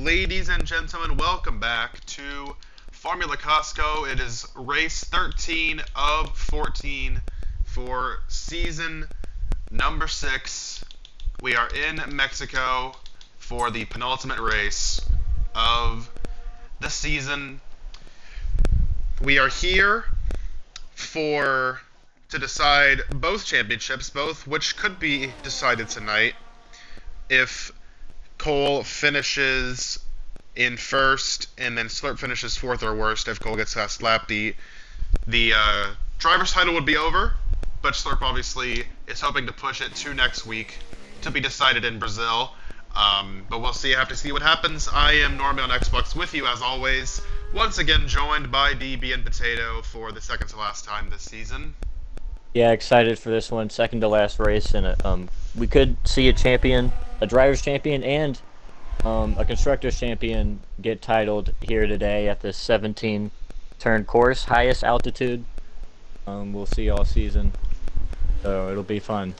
Ladies and gentlemen, welcome back to Formula Costco. It is race 13 of 14 for season number 6. We are in Mexico for the penultimate race of the season. We are here to decide both championships, both which could be decided tonight if Cole finishes in first and then Slurp finishes fourth or worst. If Cole gets last lap, the driver's title would be over, but Slurp obviously is hoping to push it to next week to be decided in Brazil. But we'll see. I have to see what happens. I am Normie on Xbox with you as always. Once again joined by DB and Potato for the second to last time this season. Yeah, excited for this one. Second to last race, and we could see a champion, a driver's champion, and a constructor's champion get titled here today at the 17-turn course, highest altitude. We'll see all season, so it'll be fun.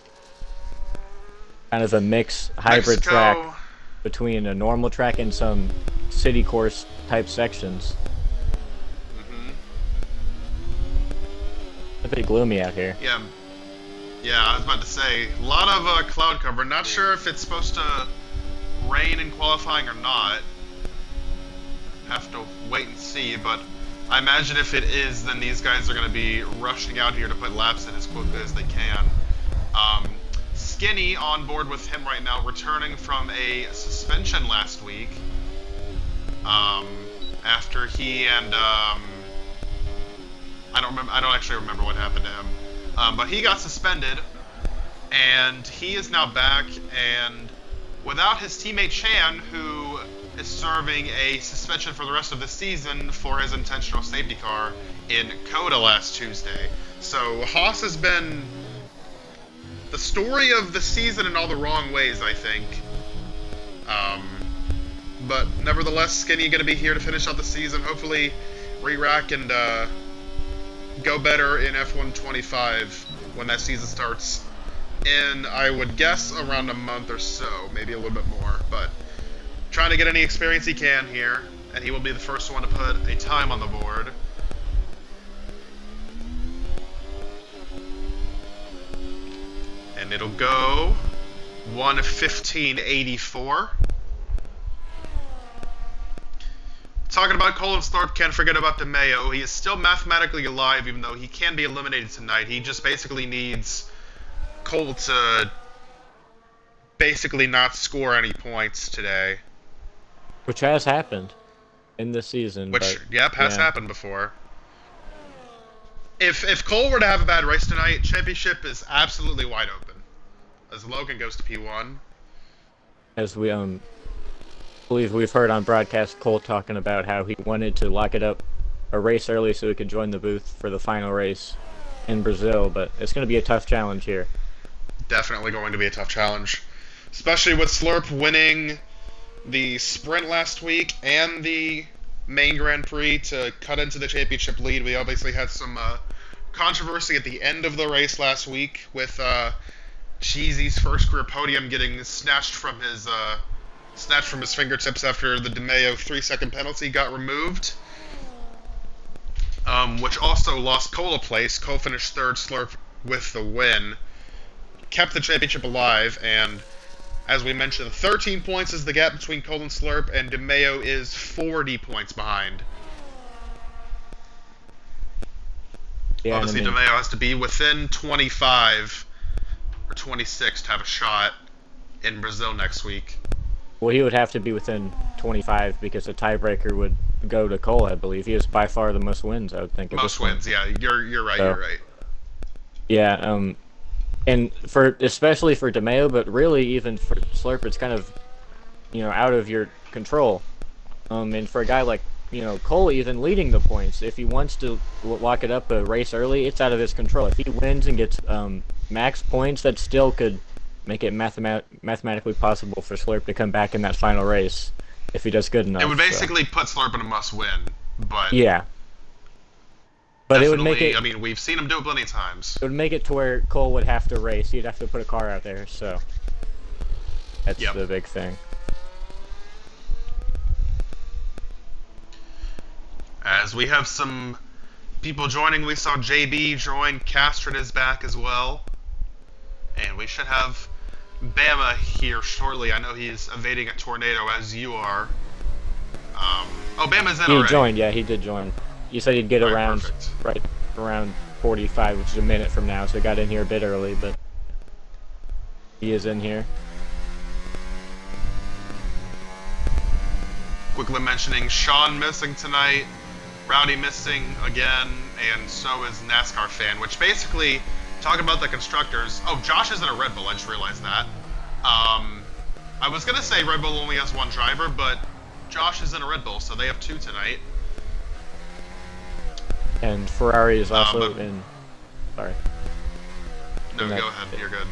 Kind of a mixed hybrid track between a normal track and some city course type sections. It's a bit gloomy out here. Yeah, I was about to say, a lot of cloud cover. Not sure if it's supposed to rain in qualifying or not. Have to wait and see, but I imagine if it is, then these guys are going to be rushing out here to put laps in as quickly as they can. Skinny on board with him right now, returning from a suspension last week. After he and I don't actually remember what happened to him. But he got suspended, and he is now back, and without his teammate Chan, who is serving a suspension for the rest of the season for his intentional safety car in Coda last Tuesday. So Haas has been the story of the season in all the wrong ways, I think. But nevertheless, Skinny going to be here to finish out the season. Hopefully re-rack and go better in F1 25 when that season starts in, I would guess, around a month or so, maybe a little bit more, but trying to get any experience he can here, and he will be the first one to put a time on the board. And it'll go 1:15.84. Talking about Colin Thorpe, can't forget about DeMeo. He is still mathematically alive, even though he can be eliminated tonight. He just basically needs Cole to basically not score any points today. Which has happened in this season. Has happened before. If Cole were to have a bad race tonight, championship is absolutely wide open, as Logan goes to P1. As we believe we've heard on broadcast Cole talking about how he wanted to lock it up a race early so he could join the booth for the final race in Brazil, but it's going to be a tough challenge here. Definitely going to be a tough challenge, especially with Slurp winning the sprint last week and the main Grand Prix to cut into the championship lead. We obviously had some controversy at the end of the race last week with Cheesy's first career podium getting snatched from his fingertips after the DeMeo 3-second penalty got removed, which also lost Cole a place. Cole finished third, Slurp with the win, kept the championship alive, and as we mentioned, 13 points is the gap between Cole and Slurp, and DeMeo is 40 points behind. Yeah, obviously, DeMeo has to be within 25 or 26 to have a shot in Brazil next week. Well, he would have to be within 25 because a tiebreaker would go to Cole, I believe. He has by far the most wins, I would think. Most wins, yeah. You're right, you're right. Yeah, and especially for DeMeo, but really even for Slurp, it's kind of, out of your control. And for a guy like, Cole even leading the points, if he wants to lock it up a race early, it's out of his control. If he wins and gets max points, that still could make it mathematically possible for Slurp to come back in that final race if he does good enough. It would basically put Slurp in a must-win, but yeah. But it would make it. I mean, we've seen him do it plenty of times. It would make it to where Cole would have to race. He'd have to put a car out there. So that's the big thing. As we have some people joining, we saw JB join, Castron is back as well. And we should have Bama here shortly. I know he's evading a tornado as you are. Oh, Bama's in already. He joined, yeah, he did join. You said he'd get around around 45, which is a minute from now, so he got in here a bit early, but he is in here. Quickly mentioning Sean missing tonight, Rowdy missing again, and so is NASCAR Fan, which basically, talking about the constructors, oh, Josh is in a Red Bull, I just realized that. I was going to say Red Bull only has one driver, but Josh is in a Red Bull, so they have two tonight. And Ferrari is also in... Sorry. No, go ahead, you're good.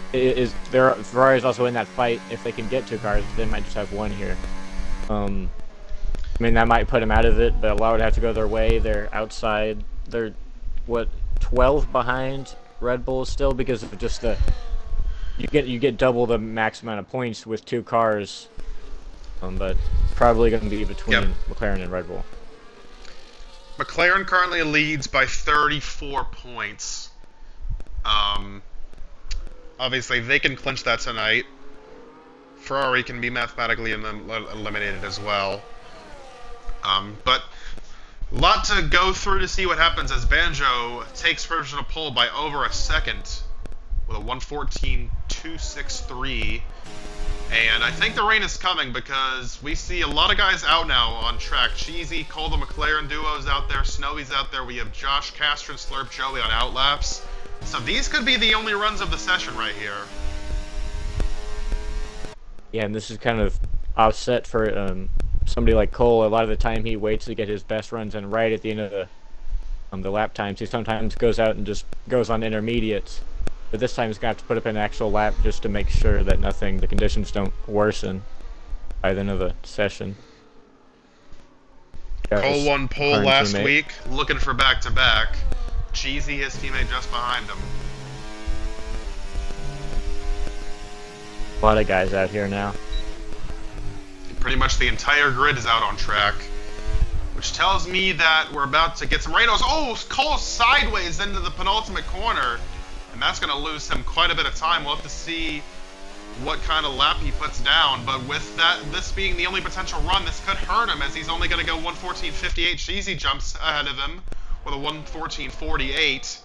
Ferrari's also in that fight. If they can get two cars, they might just have one here. I mean, that might put them out of it, but a lot would have to go their way. They're outside. They're, 12 behind Red Bull still because of just the... You get double the max amount of points with two cars, but probably going to be between McLaren and Red Bull. McLaren currently leads by 34 points. Obviously, they can clinch that tonight. Ferrari can be mathematically eliminated as well. But a lot to go through to see what happens as Banjo takes provisional pole by over a second with a 1:14.263. And I think the rain is coming because we see a lot of guys out now on track. Cheesy, Cole, the McLaren duo's out there, Snowy's out there. We have Josh, Castron, Slurp, Joey on outlaps. So these could be the only runs of the session right here. Yeah, and this is kind of offset for somebody like Cole. A lot of the time he waits to get his best runs in right at the end of the lap times. He sometimes goes out and just goes on intermediates. But this time he's going to have to put up an actual lap just to make sure that the conditions don't worsen by the end of the session. Cole won pole last week, looking for back-to-back. Cheesy, his teammate, just behind him. A lot of guys out here now. Pretty much the entire grid is out on track, which tells me that we're about to get some rain. Oh, Cole sideways into the penultimate corner. And that's going to lose him quite a bit of time. We'll have to see what kind of lap he puts down. But with this being the only potential run, this could hurt him as he's only going to go 1:14.58. Cheesy jumps ahead of him with a 1:14.48.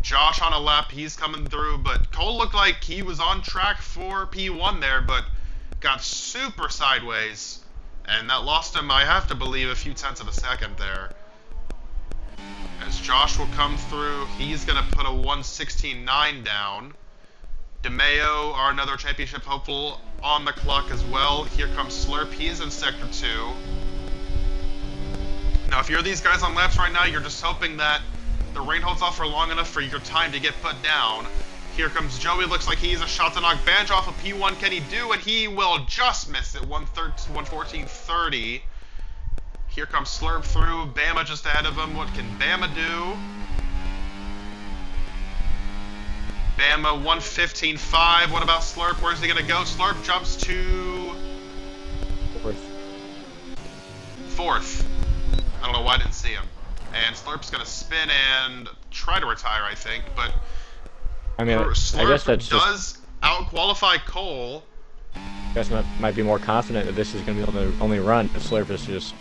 Josh on a lap, he's coming through. But Cole looked like he was on track for P1 there, but got super sideways. And that lost him, I have to believe, a few tenths of a second there. As Josh will come through, he's going to put a 1:16.9 down. DeMeo, our another championship hopeful, on the clock as well. Here comes Slurp, he's in Sector 2. Now, if you're these guys on laps right now, you're just hoping that the rain holds off for long enough for your time to get put down. Here comes Joey, looks like he's a shot to knock Banjo off of P1. Can he do it? He will just miss it, 1:14.30. Here comes Slurp through, Bama just ahead of him. What can Bama do? Bama 1:15.5. What about Slurp? Where's he going to go? Slurp jumps to... Fourth. I don't know why I didn't see him. And Slurp's going to spin and try to retire, I think. But I mean, Slurp I guess that's does out-qualify Cole. I guess I might be more confident that this is going to be the only run. If Slurp is just...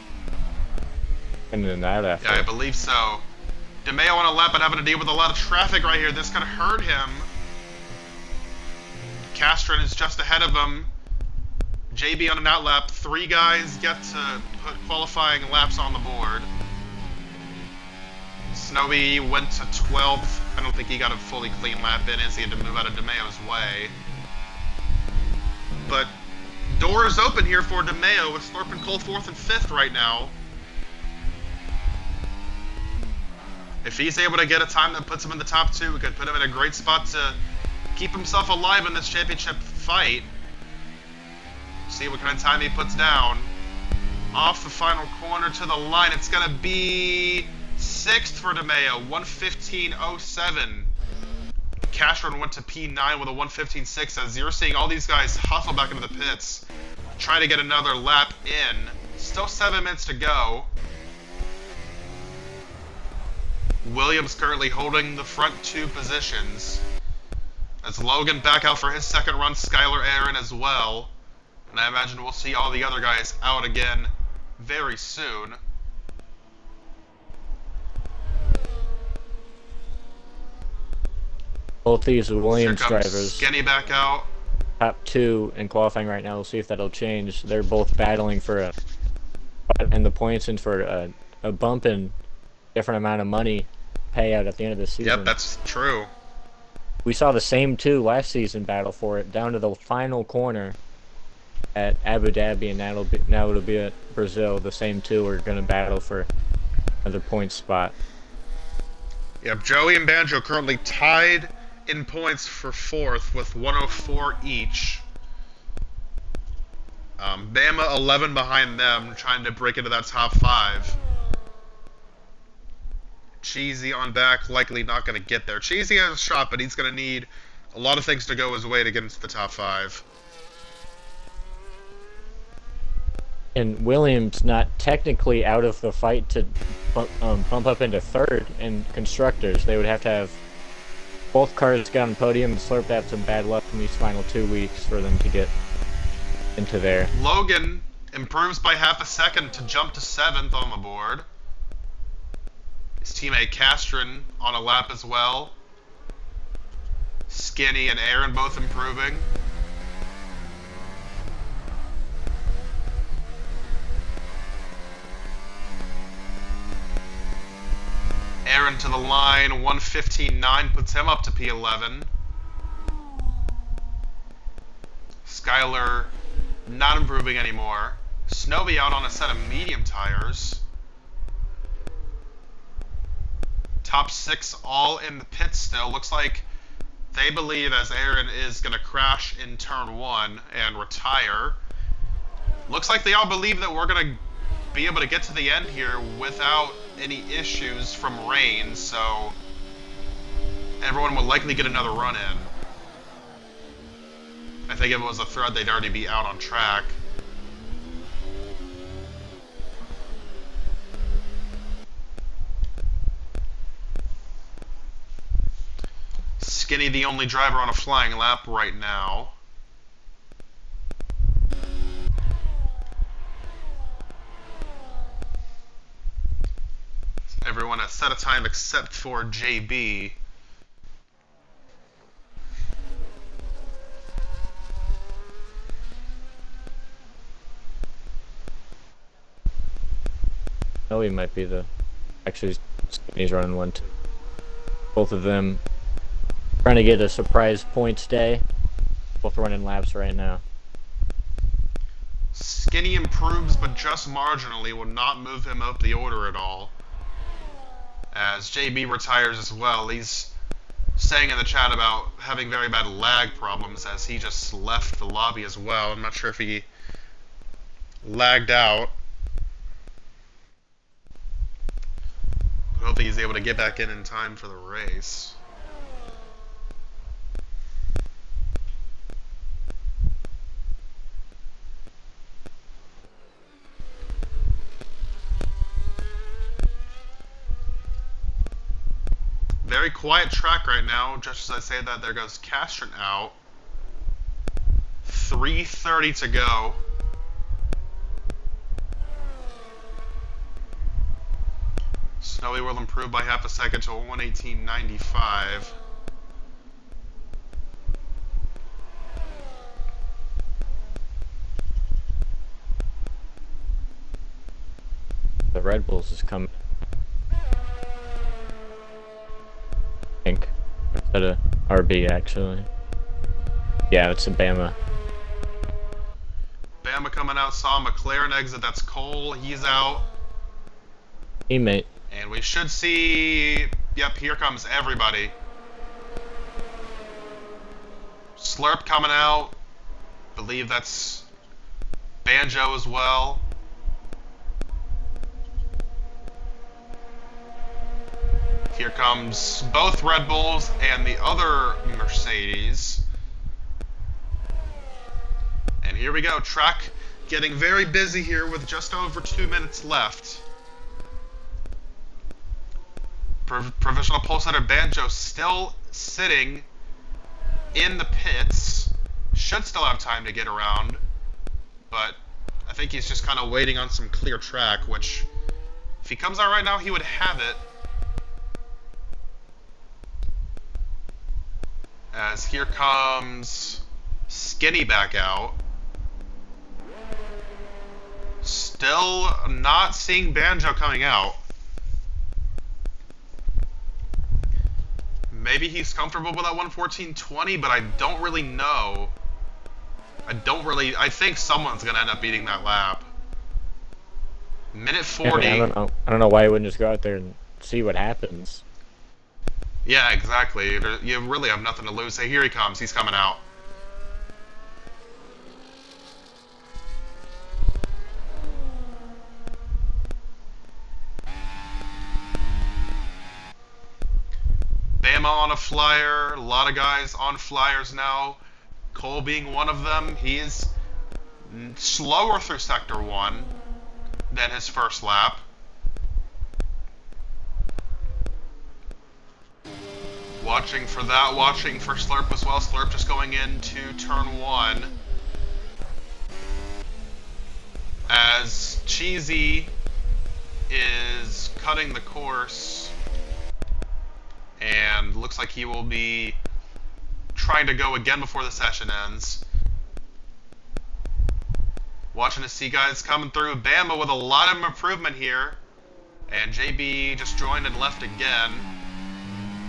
and then that after. Yeah, I believe so. DeMeo on a lap, but having to deal with a lot of traffic right here. This could hurt him. Castron is just ahead of him. JB on an outlap. 3 guys get to put qualifying laps on the board. Snowy went to 12th. I don't think he got a fully clean lap in as he had to move out of DeMeo's way. But doors open here for DeMeo with Slurp and Cole 4th and 5th right now. If he's able to get a time that puts him in the top 2, it could put him in a great spot to keep himself alive in this championship fight. See what kind of time he puts down. Off the final corner to the line, it's going to be 6th for DeMeo, 1:15.07. Castron went to P9 with a 1:15.6 as you're seeing all these guys hustle back into the pits, trying to get another lap in. Still 7 minutes to go. Williams currently holding the front two positions. As Logan back out for his second run, Skylar Aaron as well. And I imagine we'll see all the other guys out again very soon. Both these Williams Here comes drivers, Skinny back out. top two in qualifying right now. We'll see if that'll change. They're both battling for in the points and for a bump and different amount of money payout at the end of the season. Yep, that's true. We saw the same two last season battle for it down to the final corner at Abu Dhabi, and now it'll be at Brazil. The same two are going to battle for another point spot. Yep, Joey and Banjo currently tied in points for fourth with 104 each. Bama 11 behind them, trying to break into that top five. Cheesy on back, likely not going to get there. Cheesy has a shot, but he's going to need a lot of things to go his way to get into the top five. And Williams not technically out of the fight to bump up into third in constructors. They would have to have both cars get on the podium and Slurp have some bad luck in these final 2 weeks for them to get into there. Logan improves by half a second to jump to 7th on the board. His teammate Castron on a lap as well. Skinny and Aaron both improving. Aaron to the line, 1:15.9 puts him up to P11. Skylar not improving anymore. Snowy out on a set of medium tires. Top 6 all in the pit still. Looks like they believe as Aaron is going to crash in turn 1 and retire. Looks like they all believe that we're going to be able to get to the end here without any issues from rain, so everyone will likely get another run in. I think if it was a threat, they'd already be out on track. Skinny the only driver on a flying lap right now. Everyone has set a time except for JB. Oh, he might be the... Actually, he's running one too. Both of them trying to get a surprise points day. Both running laps right now. Skinny improves, but just marginally, will not move him up the order at all. As JB retires as well, he's saying in the chat about having very bad lag problems as he just left the lobby as well. I'm not sure if he lagged out. But hopefully he's able to get back in time for the race. Very quiet track right now. Just as I say that, there goes Castron out. 3:30 to go. Snowy will improve by half a second to a 1:18.95. The Red Bulls is coming. Instead of RB, actually. Yeah, it's a Bama. Bama coming out, saw McLaren exit. That's Cole. He's out. Teammate. And we should see... Yep, here comes everybody. Slurp coming out. Believe that's Banjo as well. Here comes both Red Bulls and the other Mercedes. And here we go. Track getting very busy here with just over 2 minutes left. Provisional pole setter Banjo still sitting in the pits. Should still have time to get around, but I think he's just kind of waiting on some clear track, which, if he comes out right now, he would have it. As here comes Skinny back out. Still not seeing Banjo coming out. Maybe he's comfortable with that 1:14.20, but I don't really know. I think someone's going to end up beating that lap. Minute 40. I don't know. I don't know why he wouldn't just go out there and see what happens. Yeah, exactly. You really have nothing to lose. Hey, here he comes. He's coming out. Bama on a flyer. A lot of guys on flyers now. Cole being one of them. He's slower through Sector 1 than his first lap. Watching for that, watching for Slurp as well. Slurp just going into turn 1. As Cheesy is cutting the course. And looks like he will be trying to go again before the session ends. Watching to see guys coming through. Bama with a lot of improvement here. And JB just joined and left again.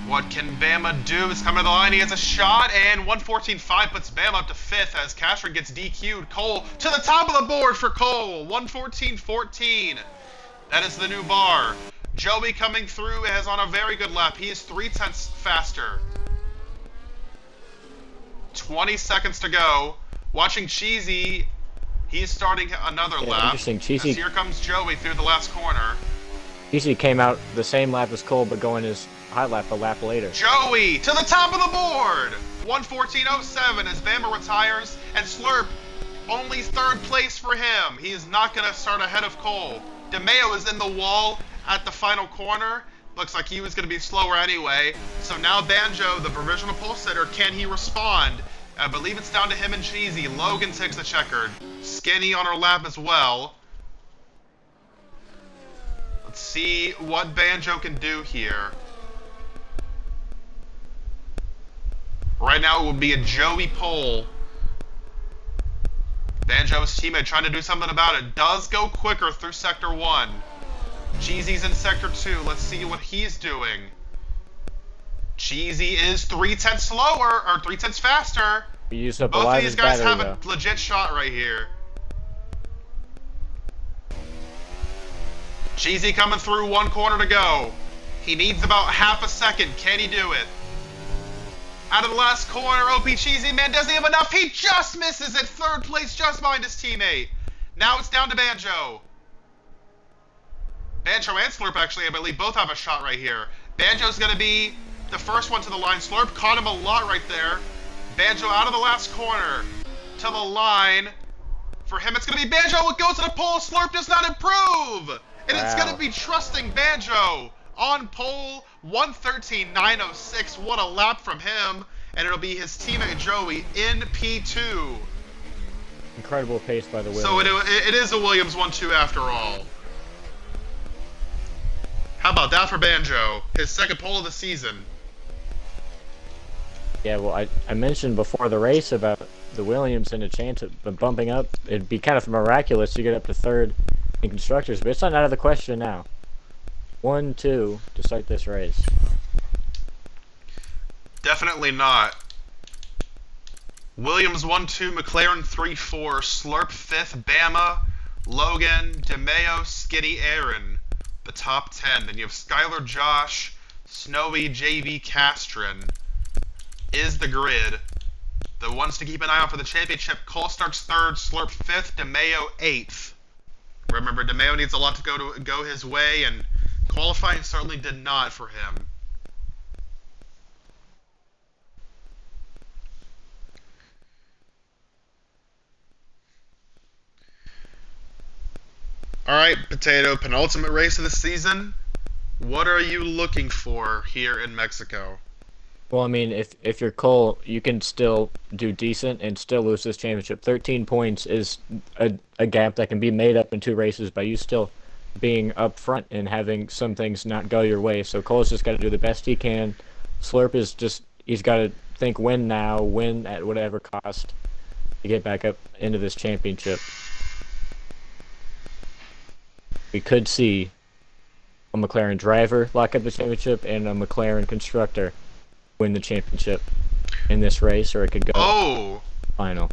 What can Bama do? He's coming to the line. He has a shot, and 1:14.5 puts Bama up to 5th as Castro gets DQ'd. Cole to the top of the board for Cole. 1:14.14. That is the new bar. Joey coming through has on a very good lap. He is 0.3 faster. 20 seconds to go. Watching Cheesy. He's starting another lap. Interesting. Cheesy. As here comes Joey through the last corner. Cheesy came out the same lap as Cole, but going his hot lap a lap later. Joey to the top of the board. 1:14.07 as Bama retires, and Slurp only 3rd place for him. He is not going to start ahead of Cole. DeMeo is in the wall at the final corner. Looks like he was going to be slower anyway. So now Banjo, the provisional pole sitter, can he respond? I believe it's down to him and Cheesy. Logan takes the checkered. Skinny on her lap as well. Let's see what Banjo can do here. Right now it would be a Joey pole. Banjo's teammate trying to do something about it. Does go quicker through Sector 1. Cheesy's in Sector 2. Let's see what he's doing. Cheesy is 0.3 slower, or 0.3 faster. Both of these guys have a legit shot right here. Cheesy coming through 1 corner to go. He needs about half a second. Can he do it? Out of the last corner, OP Cheesy Man doesn't have enough. He just misses it. 3rd place just behind his teammate. Now it's down to Banjo. Banjo and Slurp, actually, I believe, both have a shot right here. Banjo's going to be the first one to the line. Slurp caught him a lot right there. Banjo out of the last corner to the line. For him, it's going to be Banjo. It goes to the pole. Slurp does not improve. And it's going to be trusting Banjo on pole. 1:13.906. What a lap from him. And it'll be his teammate Joey in P2. Incredible pace by the Williams. So it is a Williams 1-2 after all. How about that for Banjo? His 2nd pole of the season. Yeah, well, I mentioned before the race about the Williams and a chance of bumping up. It'd be kind of miraculous to get up to 3rd in Constructors, but it's not out of the question now. 1-2 to start this race. Definitely not. Williams 1-2, McLaren 3-4, Slurp 5th, Bama, Logan, DeMeo, Skitty, Aaron. The top 10. Then you have Skylar, Josh, Snowy, JV, Castron. Is the grid. The ones to keep an eye on for the championship. Cole starts 3rd, Slurp 5th, DeMeo 8th. Remember, DeMeo needs a lot to go his way, and qualifying certainly did not for him. Alright, Potato, penultimate race of the season. What are you looking for here in Mexico? Well, I mean, if you're Cole, you can still do decent and still lose this championship. 13 points is a gap that can be made up in two races by you still being up front and having some things not go your way. So Cole's just got to do the best he can. Slurp is just he's got to think win now, win at whatever cost to get back up into this championship. We could see a McLaren driver lock up the championship and a McLaren constructor win the championship in this race, or it could go Oh, final.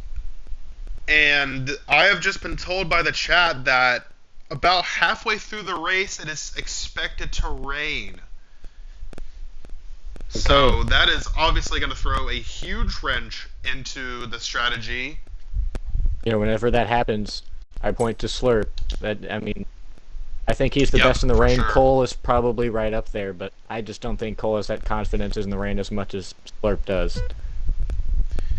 and I have just been told by the chat that about halfway through the race it is expected to rain. Okay. So that is obviously going to throw a huge wrench into the strategy. Whenever that happens, I point to Slurp. I mean, I think he's the Yep, best in the for rain. sure. Cole is probably right up there, but I just don't think Cole has that confidence in the rain as much as Slurp does.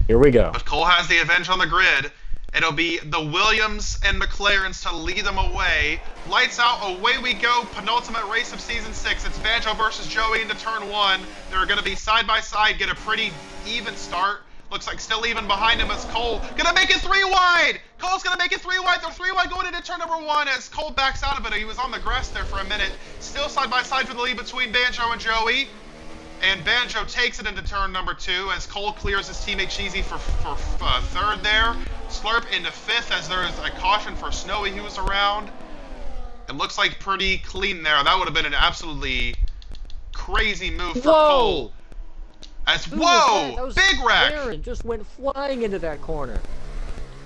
Here we go. But Cole has the advantage on the grid. It'll be the Williams and McLarens to lead them away. Lights out, away we go. Penultimate race of season 6. It's Banjo versus Joey into turn 1. They're going to be side by side, get a pretty even start. Looks like still even behind him as Cole. Gonna make it 3 wide! Cole's gonna make it 3 wide. They're 3 wide going into turn number 1 as Cole backs out of it. He was on the grass there for a minute. Still side by side for the lead between Banjo and Joey. And Banjo takes it into turn number 2 as Cole clears his teammate Cheesy for third there. Slurp into 5th as there is a caution for Snowy who was around. It looks like pretty clean there. That would have been an absolutely crazy move for Cole. As whoa! Big wreck! Aaron just went flying into that corner.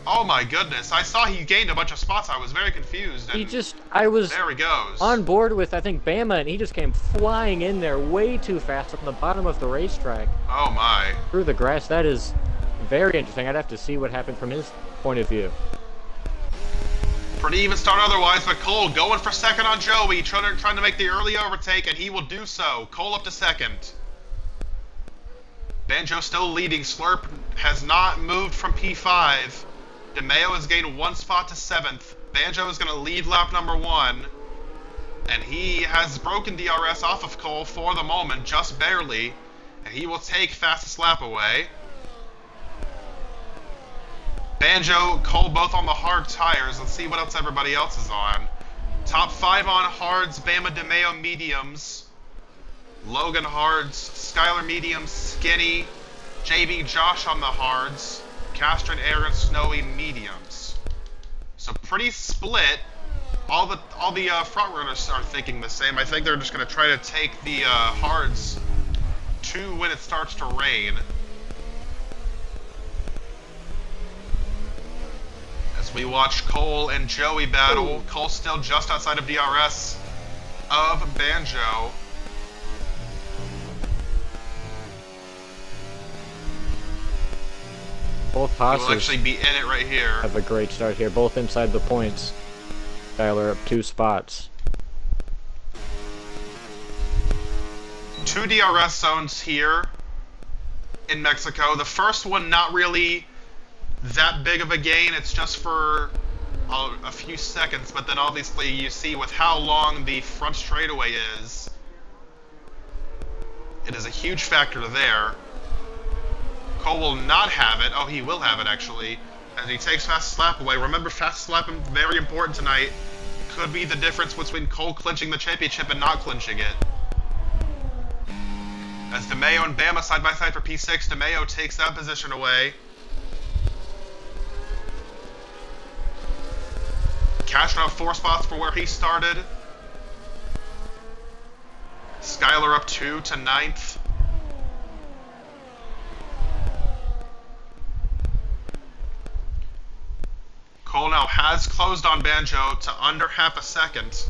Oh my goodness. I saw he gained a bunch of spots. I was very confused. And I was there he goes. on board with, I think, Bama, and he just came flying in there way too fast from the bottom of the racetrack Oh my. through the grass. That is very interesting. I'd have to see what happened from his point of view. Pretty even start otherwise, but Cole going for second on Joey, trying to make the early overtake, and he will do so. Cole up to second. Banjo still leading. Slurp has not moved from P5. DeMeo has gained 1 spot to 7th. Banjo is going to lead lap number 1. And he has broken DRS off of Cole for the moment, just barely. And he will take fastest lap away. Banjo, Cole both on the hard tires. Let's see what else everybody else is on. Top 5 on hards, Bama DeMeo mediums. Logan hards, Skylar mediums, Skinny, JB Josh on the hards, Castro and Aaron Snowy mediums. So pretty split. All the front runners are thinking the same. I think they're just going to try to take the hards to when it starts to rain. As we watch Cole and Joey battle, Cole still just outside of DRS of Banjo. Both He will passes actually be in it right here. have a great start here, both inside the points. Tyler up 2 spots. 2 DRS zones here in Mexico. The first one not really that big of a gain. It's just for a few seconds, but then obviously you see with how long the front straightaway is, it is a huge factor there. Cole will not have it. Oh, he will have it, actually. As he takes fastest lap away. Remember, fastest lap is very important tonight. Could be the difference between Cole clinching the championship and not clinching it. As DeMeo and Bama side by side for P6, DeMeo takes that position away. Castro up 4 spots for where he started. Skylar up 2 to 9th. Cole now has closed on Banjo to under half a second.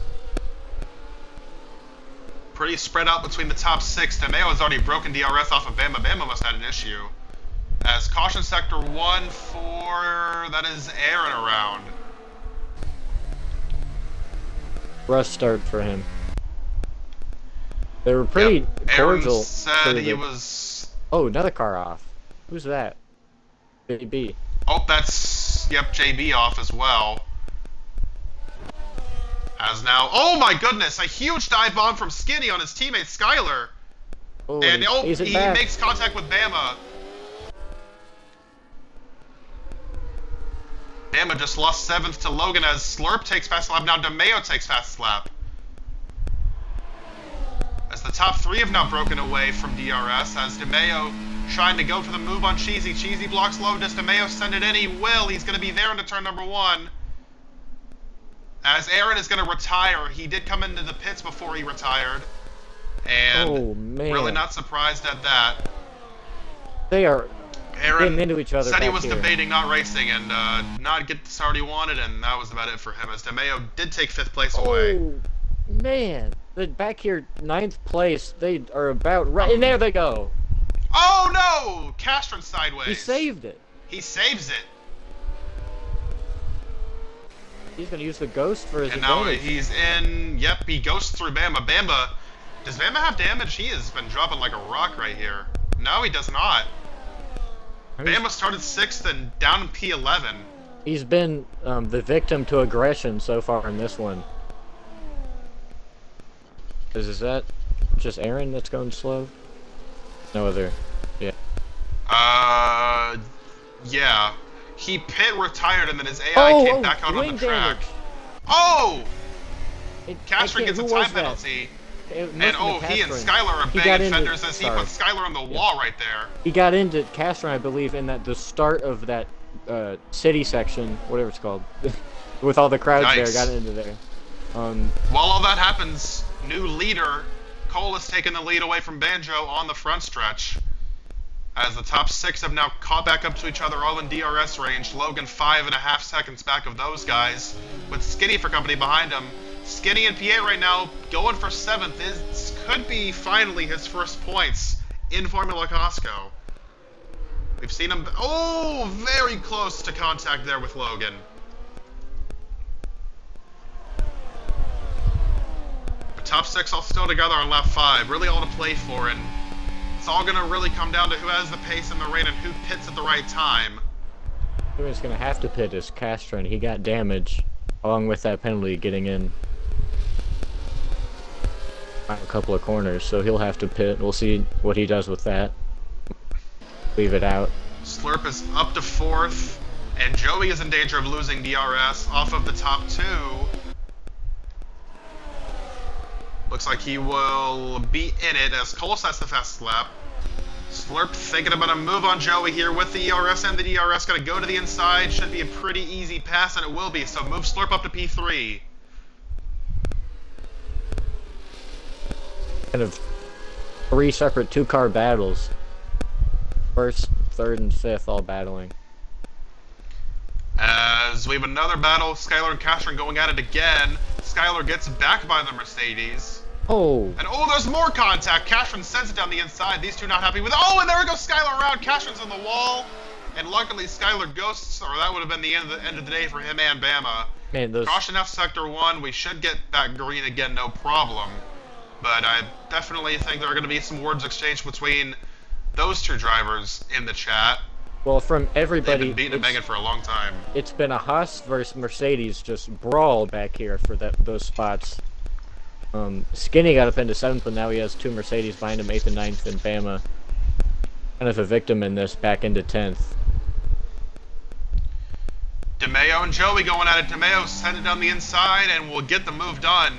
Pretty spread out between the top 6. DeMeo has already broken DRS off of Bama. Bama must have had an issue. As caution sector 1 for, that is Aaron around. Rough start for him. They were pretty cordial. Aaron said he was... Oh, another car off. Who's that? JB. Oh, that's... Yep, JB off as well. As now, oh my goodness, a huge dive bomb from Skinny on his teammate Skyler. Oh, And he back. makes contact with Bama. Bama just lost 7th to Logan as Slurp takes fast lap. Now DeMeo takes fast lap. As the top 3 have now broken away from DRS, as DeMeo trying to go for the move on Cheesy. Cheesy blocks low. Does DeMeo send it in? He will. He's going to be there into turn number 1. As Aaron is going to retire. He did come into the pits before he retired. And really not surprised at that. They are Aaron getting into each other. Said he was debating not racing and not get the start he wanted, and that was about it for him, as DeMeo did take 5th place away. Oh, man. Back here, 9th place. They are about right. And there they go. Oh, no! Castron sideways. He saved it. He saves it. He's going to use the ghost for his advantage. advantage. Now he's in... Yep, he ghosts through Bama. Bama... Does Bama have damage? He has been dropping like a rock right here. No, he does not. Bama started 6th and down in P11. He's been the victim to aggression so far in this one. Is that just Aaron that's going slow? No other. Yeah. Yeah. He pit retired and then his AI came back out on the track. Damage. Oh! Castron gets a time penalty. And he and Skylar are banging fenders as he puts Skylar on the wall right there. He got into Castron, I believe, in the start of that city section, whatever it's called, with all the crowds there. Got into there. While all that happens, new leader Cole is taking the lead away from Banjo on the front stretch. As the top 6 have now caught back up to each other, all in DRS range. Logan 5.5 seconds back of those guys, with Skinny for company behind him. Skinny and PA right now going for 7th. This could be finally his first points in Formula Costco. We've seen him, very close to contact there with Logan. The top 6 all still together on lap 5, really all to play for, and it's all going to really come down to who has the pace in the rain and who pits at the right time. Who's going to have to pit is Castron. He got damage, along with that penalty getting in a couple of corners, so he'll have to pit. We'll see what he does with that. Leave it out. Slurp is up to 4th, and Joey is in danger of losing DRS off of the top 2. Looks like he will be in it as Cole sets the fastest lap. Slurp thinking about a move on Joey here with the ERS and the DRS. Going to go to the inside. Should be a pretty easy pass, and it will be. So move Slurp up to P3. Kind of 3 separate 2-car battles. 1st, 3rd, and 5th all battling. As we have another battle, Skylar and Castron going at it again. Skylar gets back by the Mercedes. Oh. And there's more contact. Castron sends it down the inside. These two not happy with and there goes Skylar around. Castron's on the wall. And luckily Skylar ghosts, or that would have been the end of the day for him and Bama. Man, Caution F Sector 1. We should get back green again, no problem. But I definitely think there are going to be some words exchanged between those two drivers in the chat. Well, from everybody, they've been beating and banging for a long time. It's been a Haas versus Mercedes just brawl back here for those spots. Skinny got up into 7th, but now he has 2 Mercedes behind him, 8th and 9th, and Bama kind of a victim in this, back into 10th. DeMeo and Joey going at it. DeMeo sent it down the inside and will get the move done.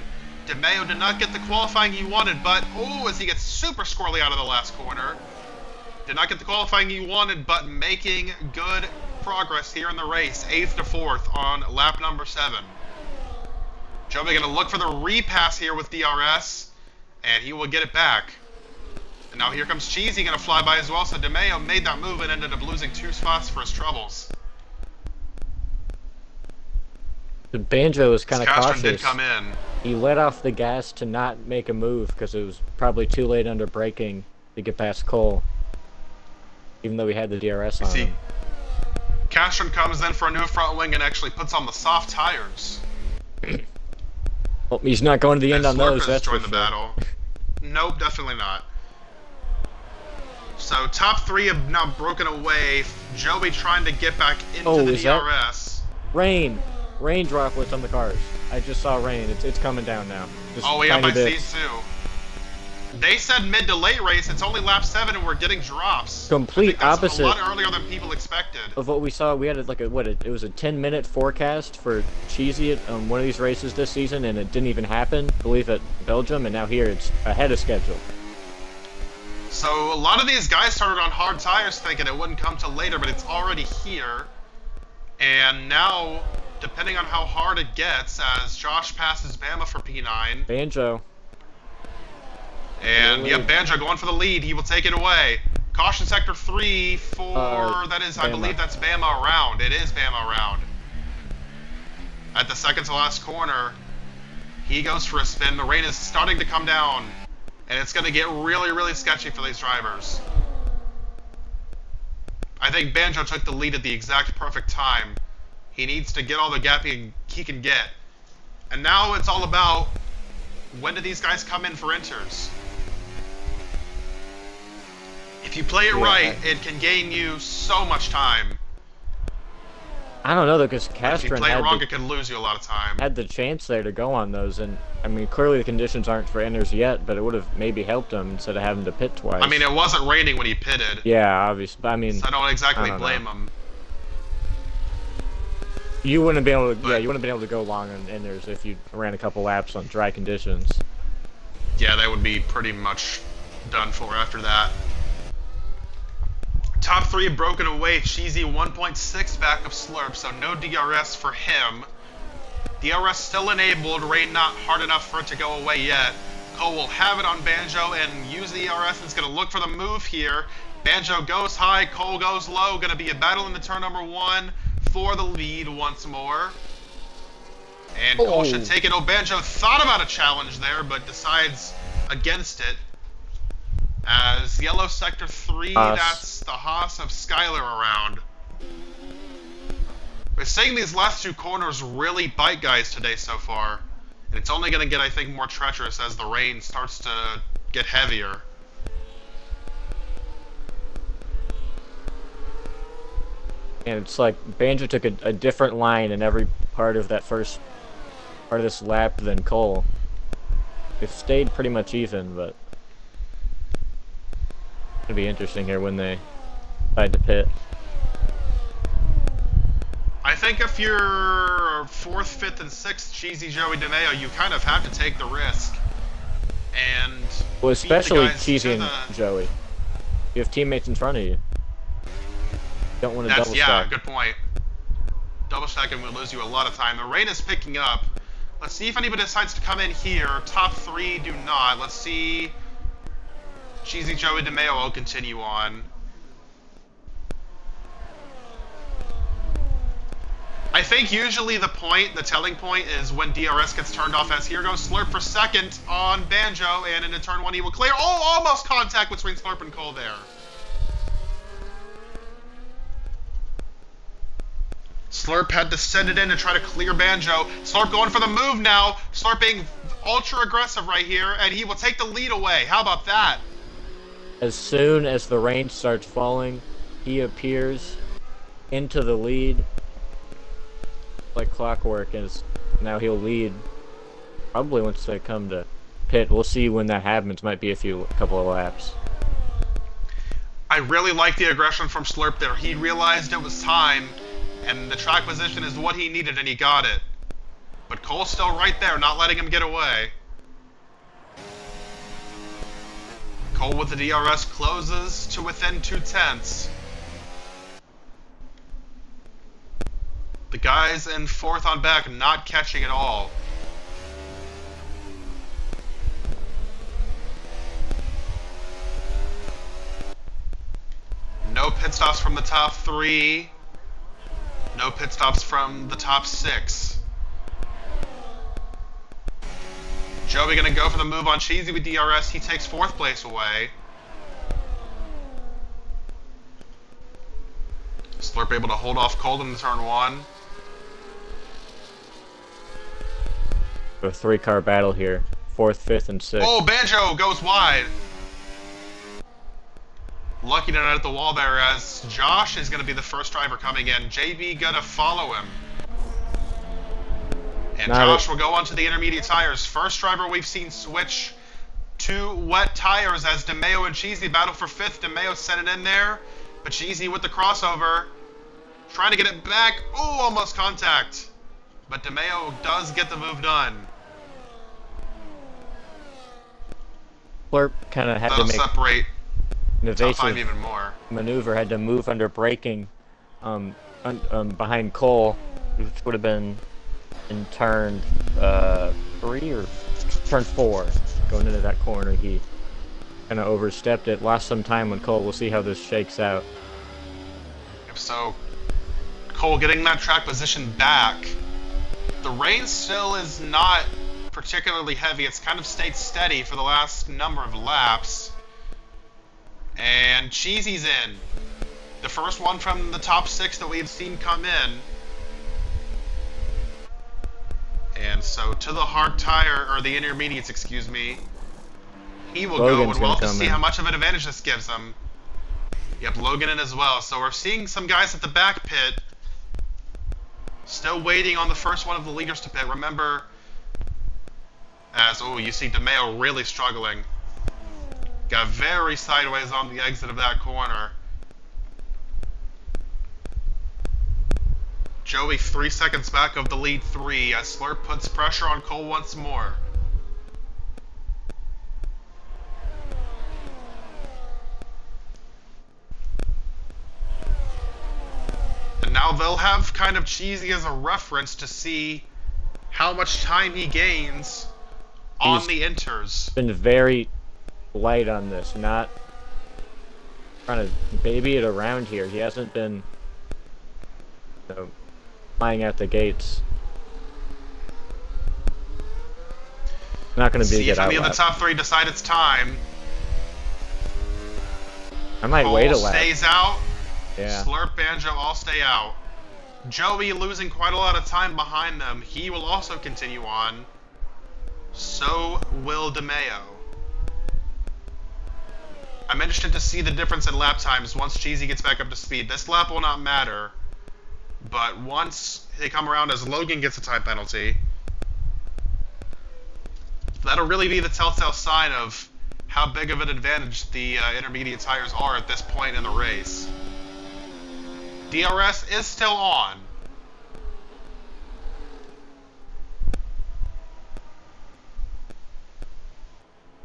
DeMeo did not get the qualifying he wanted, but as he gets super squirrely out of the last corner. Did not get the qualifying he wanted, but making good progress here in the race. 8th to 4th on lap number 7. Joey going to look for the repass here with DRS, and he will get it back. And now here comes Cheesy going to fly by as well, so DeMeo made that move and ended up losing 2 spots for his troubles. The Banjo was kind of cautious. Did come in. He let off the gas to not make a move because it was probably too late under braking to get past Cole, even though he had the DRS on him. Castron comes in for a new front wing and actually puts on the soft tires. Well, he's not going to the end on those, that's for sure. Battle. Nope, definitely not. So top 3 have now broken away. Joey trying to get back into the DRS. Rain droplets on the cars. I just saw rain. It's coming down now. Just Oh, yeah, tiny I see it bits. too. They said mid to late race. It's only lap 7 and we're getting drops. I Complete think that's a opposite lot earlier than people expected. of what we saw. We had like it was a 10-minute forecast for Cheesy at one of these races this season, and it didn't even happen. I believe at Belgium, and now here it's ahead of schedule. So a lot of these guys started on hard tires thinking it wouldn't come till later, but it's already here. And now, depending on how hard it gets, as Josh passes Bama for P9. Banjo. And, yep, Banjo going for the lead. He will take it away. Caution sector 3 for, that is, I believe that's Bama around. It is Bama around. At the second to last corner, he goes for a spin. The rain is starting to come down. And it's going to get really, really sketchy for these drivers. I think Banjo took the lead at the exact perfect time. He needs to get all the gap he can get. And now it's all about, when do these guys come in for inters? If you play it right, it can gain you so much time. I don't know though, because If you Castron play it wrong, it can lose you a lot of time. had the chance there to go on those, and I mean clearly the conditions aren't for enters yet, but it would have maybe helped him instead of having to pit twice. I mean, it wasn't raining when he pitted. Yeah, obviously. But I mean, So I don't exactly blame him. You wouldn't be able to. Yeah, you wouldn't have been able to go long on enters if you ran a couple laps on dry conditions. Yeah, they would be pretty much done for after that. Top 3 broken away. Cheesy 1.6 backup slurp, so no DRS for him. DRS still enabled, rain not hard enough for it to go away yet. Cole will have it on Banjo and use the DRS and is going to look for the move here. Banjo goes high, Cole goes low. Going to be a battle in the turn number 1 for the lead once more. And Cole should take it. Oh, Banjo thought about a challenge there, but decides against it. As yellow sector 3, that's the Haas of Skylar around. We're seeing these last 2 corners really bite guys today so far. And it's only going to get, I think, more treacherous as the rain starts to get heavier. And it's like Banjo took a different line in every part of that first part of this lap than Cole. They've stayed pretty much even, but it'll be interesting here when they decide to pit. I think if you're 4th, 5th, and 6th Cheesy Joey DeMeo, you kind of have to take the risk. And well, especially Cheesy and Joey. You have teammates in front of you. Don't want to double stack. Yeah, good point. Double stacking will lose you a lot of time. The rain is picking up. Let's see if anybody decides to come in here. Top 3 do not. Let's see. Cheesy Joey DeMeo will continue on. I think usually the telling point is when DRS gets turned off, as here goes Slurp for 2nd on Banjo, and into turn 1 he will clear. Oh, almost contact between Slurp and Cole there. Slurp had to send it in to try to clear Banjo. Slurp going for the move now. Slurp being ultra aggressive right here, and he will take the lead away. How about that? As soon as the rain starts falling, he appears into the lead like clockwork, and now he'll lead probably once they come to pit. We'll see when that happens. Might be a couple of laps. I really like the aggression from Slurp there. He realized it was time, and the track position is what he needed, and he got it. But Cole's still right there, not letting him get away. Cole with the DRS closes to within 2/10. The guys in 4th on back not catching at all. No pit stops from the top 3. No pit stops from the top 6. Joey gonna go for the move on Cheesy with DRS. He takes 4th place away. Slurp able to hold off Cole in turn 1. A 3-car battle here. 4th, 5th, and 6th. Oh, Banjo goes wide. Lucky to not at the wall there, as Josh is going to be the first driver coming in. JB going to follow him. And Not Josh a, will go on to the intermediate tires. First driver we've seen switch to wet tires as DeMeo and Cheesy battle for fifth. DeMeo sent it in there, but Cheesy with the crossover, trying to get it back. Ooh, almost contact. But DeMeo does get the move done. Slurp kind of had That'll to make separate an top five evasive even more. maneuver, had to move under braking behind Cole, which would have been in turn 3 or turn 4. Going into that corner, he kind of overstepped it, lost some time on Cole. We'll see how this shakes out. If so, Cole getting that track position back. The rain still is not particularly heavy. It's kind of stayed steady for the last number of laps. And Cheesy's in. The first one from the top 6 that we've seen come in. And so to the hard tire, or the intermediates, excuse me, he will go, and we'll have to see how much of an advantage this gives him. Yep, Logan in as well. So we're seeing some guys at the back pit still waiting on the first one of the leaders to pit. Remember, you see DeMeo really struggling. Got very sideways on the exit of that corner. Joey 3 seconds back of the lead 3 as Slurp puts pressure on Cole once more. And now they'll have kind of Cheesy as a reference to see how much time he gains on the inters. Been very light on this, not trying to baby it around here. He hasn't been, flying out the gates. Not going to be a good outlap. See if any of the top 3 decide it's time. I might wait a lap. Stays out. Yeah. Slurp, Banjo all stay out. Joey losing quite a lot of time behind them. He will also continue on. So will DeMeo. I'm interested to see the difference in lap times once Cheesy gets back up to speed. This lap will not matter, but once they come around as Logan gets a time penalty, that'll really be the telltale sign of how big of an advantage the intermediate tires are at this point in the race. DRS is still on.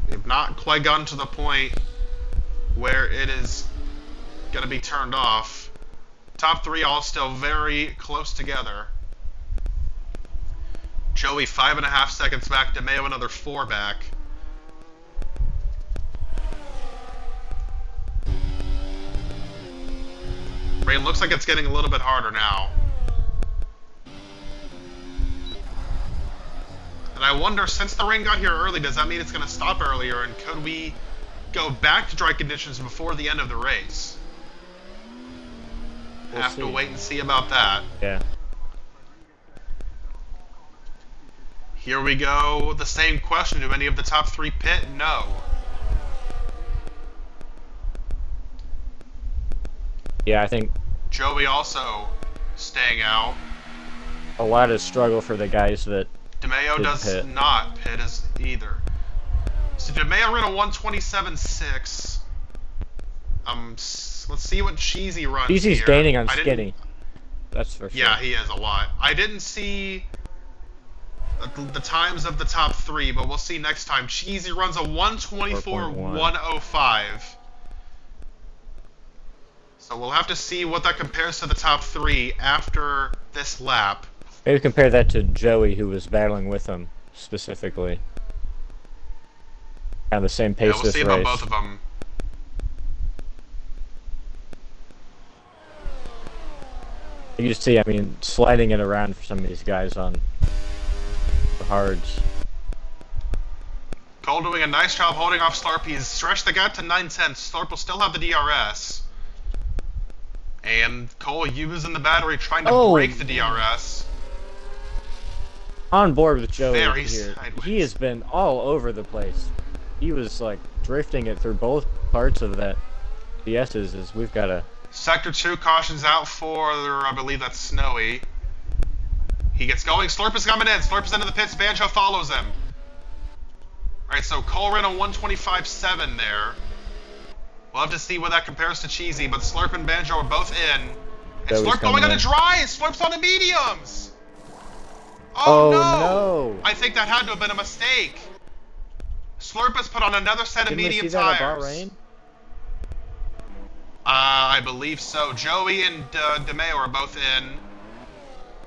We've not quite gotten to the point where it is going to be turned off. Top 3 all still very close together. Joey 5.5 seconds back. DeMeo another 4 back. Rain looks like it's getting a little bit harder now. And I wonder, since the rain got here early, does that mean it's going to stop earlier? And could we go back to dry conditions before the end of the race? We'll have to wait and see about that. Yeah. Here we go. The same question. Do any of the top 3 pit? No. Yeah, I think Joey also staying out. a lot of struggle for the guys that DeMeo does pit. not pit as either. So DeMeo ran a 127.6. Let's see what Cheesy runs Cheesy's here. gaining on Skinny. That's for sure. Yeah, he is a lot. I didn't see the times of the top 3, but we'll see next time. Cheesy runs a 124.105. So we'll have to see what that compares to the top 3 after this lap. Maybe compare that to Joey, who was battling with him specifically. Kind of the same pace We'll this see race. about both of them. You just see, I mean, sliding it around for some of these guys on the hards. Cole doing a nice job holding off Slurp. He's stretched the gap to 9/10. Slurp will still have the DRS. And Cole using the battery, trying to break the DRS. On board with Joey Very here. sideways. He has been all over the place. He was like drifting it through both parts of that DS's. As we've got a Sector 2 cautions out for, I believe that's Snowy. He gets going. Slurp is coming in. Slurp is into the pits. Banjo follows him. Alright, so Cole ran a 125.7 there. We'll have to see what that compares to Cheesy, but Slurp and Banjo are both in. And Joey's Slurp going on in. the dries! Slurp's on the mediums! Oh, no! no! I think that had to have been a mistake. Slurp has put on another set of Didn't we medium see that tires. at Bahrain? I believe so. Joey and DeMeo are both in.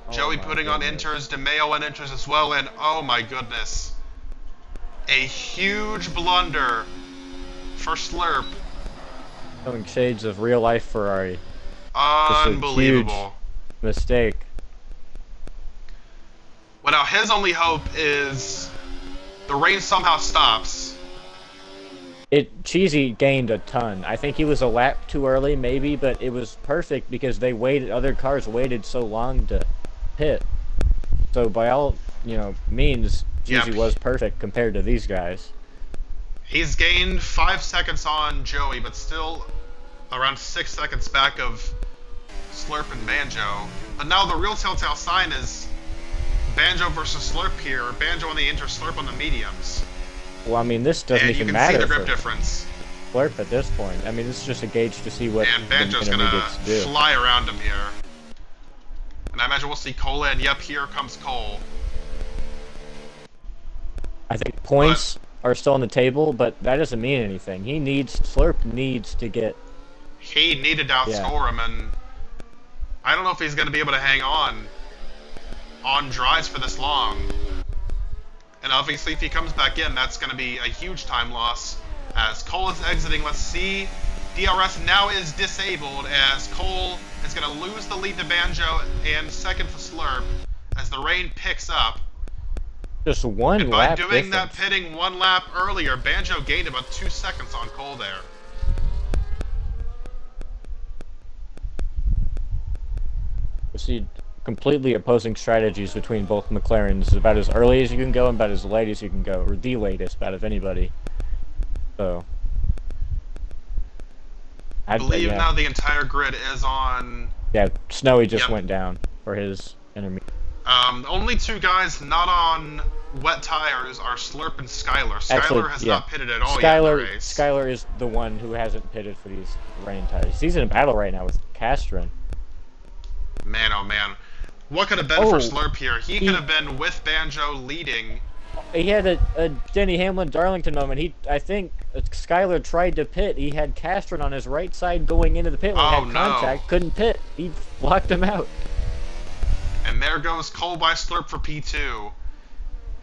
Oh Joey putting on inters, DeMeo on inters as well, and oh my goodness. A huge blunder for Slurp. Showing shades of real life Ferrari. Unbelievable. Mistake. Well, now his only hope is the rain somehow stops. Cheesy gained a ton. I think he was a lap too early, maybe, but it was perfect because they waited. Other cars waited so long to pit. So by all means, Cheesy was perfect compared to these guys. He's gained 5 seconds on Joey, but still around 6 seconds back of Slurp and Banjo. But now the real telltale sign is Banjo versus Slurp here. Banjo on the inter, Slurp on the mediums. Well, I mean, this doesn't even matter. And you can see the grip difference. Slurp at this point. I mean, this is just a gauge to see what and Banjo's the gonna do. fly around him here. And I imagine we'll see Cole in. Yep, here comes Cole. I think points are still on the table, but that doesn't mean anything. Slurp needs to get... He needed to outscore him, and I don't know if he's going to be able to hang on drives for this long. And obviously, if he comes back in, that's going to be a huge time loss. As Cole is exiting, let's see. DRS now is disabled as Cole is going to lose the lead to Banjo and second for Slurp as the rain picks up. Just one and lap by doing difference. that pitting 1 lap earlier, Banjo gained about 2 seconds on Cole there. We see completely opposing strategies between both McLarens. About as early as you can go and about as late as you can go, or the latest out of anybody. So, I believe now the entire grid is on. Yeah, Snowy just went down for his intermediate. Only 2 guys not on wet tires are Slurp and Skylar. Skylar has not pitted at all yet in the race. Skylar is the one who hasn't pitted for these rain tires. He's in a battle right now with Castron. Man, oh man. What could have been for Slurp here? He could have been with Banjo leading. He had a Denny Hamlin-Darlington moment. I think Skylar tried to pit. He had Castron on his right side going into the pit when he had contact. Couldn't pit. He blocked him out. And there goes Cole by Slurp for P2.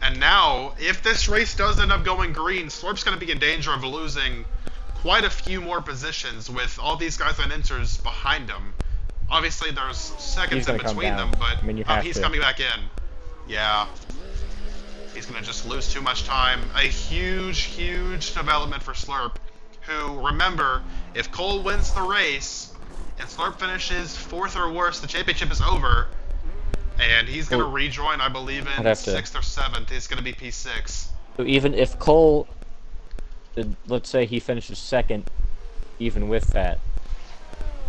And now, if this race does end up going green, Slurp's going to be in danger of losing quite a few more positions with all these guys on inters behind him. Obviously, there's seconds in between them, but he's coming back in. Yeah. He's going to just lose too much time. A huge, huge development for Slurp, who, remember, if Cole wins the race and Slurp finishes 4th or worse, the championship is over. And he's going to rejoin, I believe, in 6th or 7th. He's going to be P6. So even if Cole, let's say he finishes 2nd, even with that,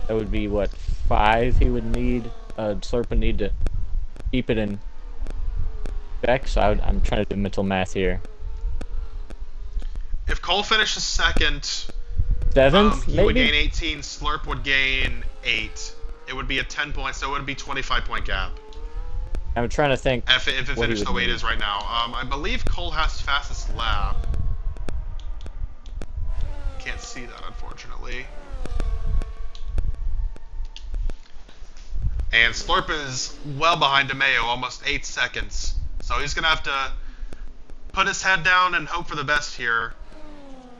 that would be, what, 5 he would need? Slurp would need to keep it in check, so I'm trying to do mental math here. If Cole finishes 2nd, 7th, he maybe? would gain 18, Slurp would gain 8. It would be a 10 point, so it would be 25-point gap. I'm trying to think. If it finished the way it is right now. I believe Cole has fastest lap. Can't see that, unfortunately. And Slurp is well behind DeMeo, almost 8 seconds. So he's going to have to put his head down and hope for the best here.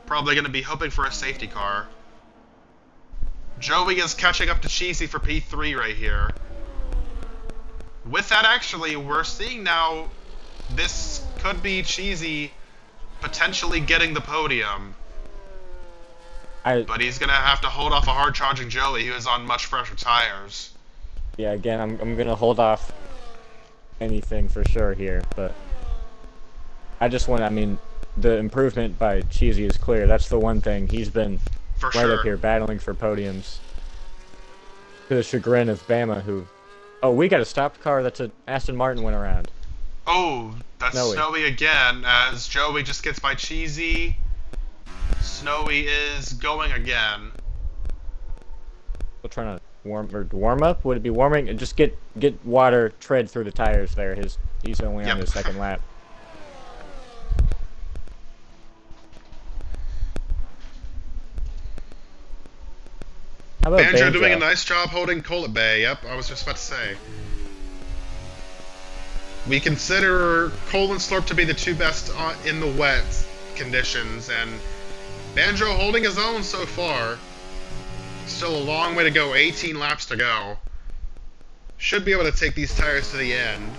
Probably going to be hoping for a safety car. Joey is catching up to Cheesy for P3 right here. With that, actually, we're seeing now this could be Cheesy potentially getting the podium. But he's going to have to hold off a hard-charging Joey, who is on much fresher tires. Yeah, again, I'm going to hold off anything for sure here, but I mean, the improvement by Cheesy is clear. That's the one thing. He's been up here battling for podiums. To the chagrin of Bama, who Oh, we got a stopped car that's a Aston Martin went around. Oh, that's Snowy. Snowy again, as Joey just gets by Cheesy. Snowy is going again. Still trying to warm up. Would it be warming? Just get water tread through the tires there. He's only on Yep. his second lap. How about Banjo doing a Banjo? nice job holding Cole at bay. Yep, I was just about to say. We consider Cole and Slurp to be the two best in the wet conditions, and Banjo holding his own so far. Still a long way to go, 18 laps to go. Should be able to take these tires to the end,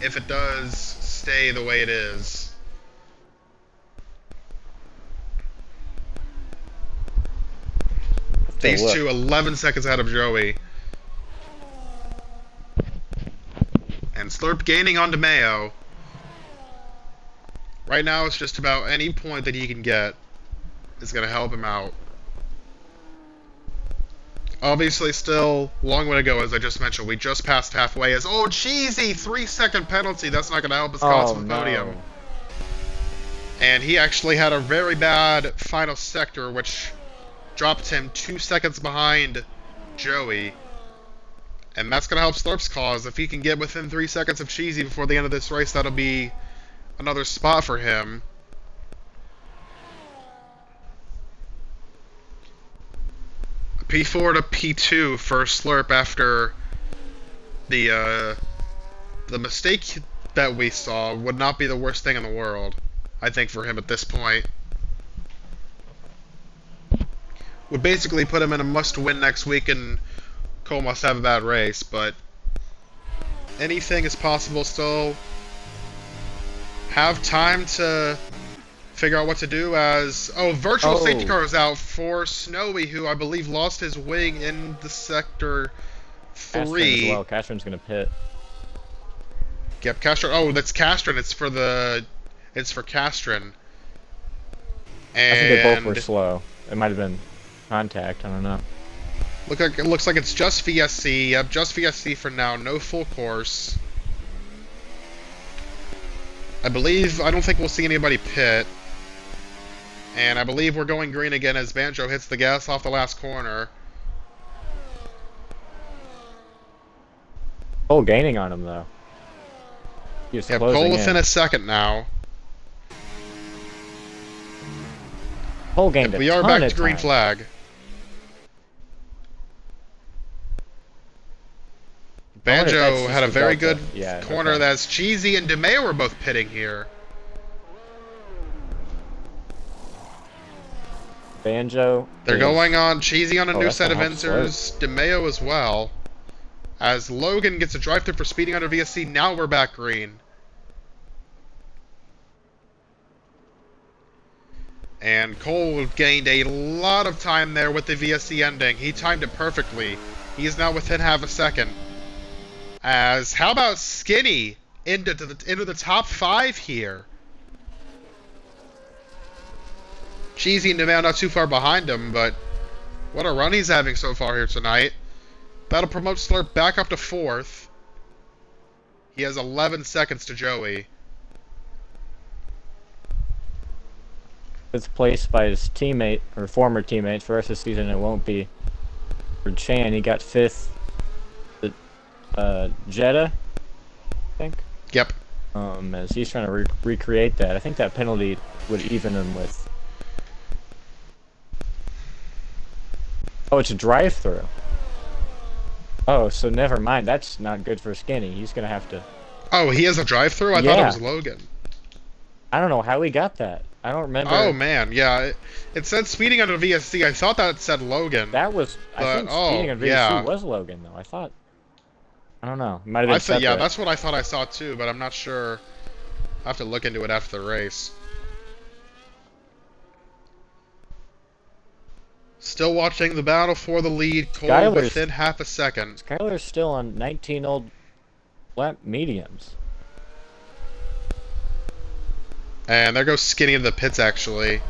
if it does stay the way it is. These two 11 seconds ahead of Joey. And Slurp gaining on DeMeo. Right now it's just about any point that he can get is going to help him out. Obviously still long way to go, as I just mentioned. We just passed halfway as, oh, Cheesy! 3-second penalty. That's not going to help his cause for the podium. And he actually had a very bad final sector, which dropped him 2 seconds behind Joey. And that's going to help Slurp's cause. If he can get within 3 seconds of Cheesy before the end of this race, that'll be another spot for him. P4 to P2 for Slurp after the mistake that we saw would not be the worst thing in the world, I think, for him at this point. Would basically put him in a must-win next week, and Cole must have a bad race, but anything is possible still. Have time to figure out what to do as... Oh, virtual safety car is out for Snowy, who I believe lost his wing in the sector 3. Well, Castron's gonna pit. Yep, Castron. Oh, that's Castron. It's for Castron. And I think they both were slow. It might have been contact. I don't know. It looks like it's just VSC. Yep, just VSC for now. No full course. I don't think we'll see anybody pit. And I believe we're going green again as Banjo hits the gas off the last corner. Cole gaining on him, though. He's Cole within a second now. Cole gained we are back to green flag. Banjo had a very good corner. That's Cheesy and DeMeo were both pitting here. Banjo. They're going on Cheesy on a new set of Ensers. DeMeo as well. As Logan gets a drive-thru for speeding under VSC, now we're back green. And Cole gained a lot of time there with the VSC ending. He timed it perfectly. He is now within half a second. As, how about Skinny into the top 5 here? Cheesy and DeMeo not too far behind him, but what a run he's having so far here tonight. That'll promote Slurp back up to 4th. He has 11 seconds to Joey. It's placed by his teammate, or former teammates, for the rest of the season. It won't be for Chan. He got 5th. Jetta, I think. Yep. As he's trying to recreate that. I think that penalty would even him with... Oh, it's a drive-through. Oh, so never mind. That's not good for Skinny. He's going to have to... Oh, he has a drive-through? I thought it was Logan. I don't know how he got that. I don't remember. Oh, man, yeah. It said speeding under VSC. I thought that said Logan. That was... I think speeding under VSC was Logan, though. I thought... I don't know. It might have been separate. Yeah, that's what I thought I saw, too, but I'm not sure. I'll have to look into it after the race. Still watching the battle for the lead. Cole within half a second. Skyler's still on 19 old lap mediums. And there goes Skinny into the pits, actually.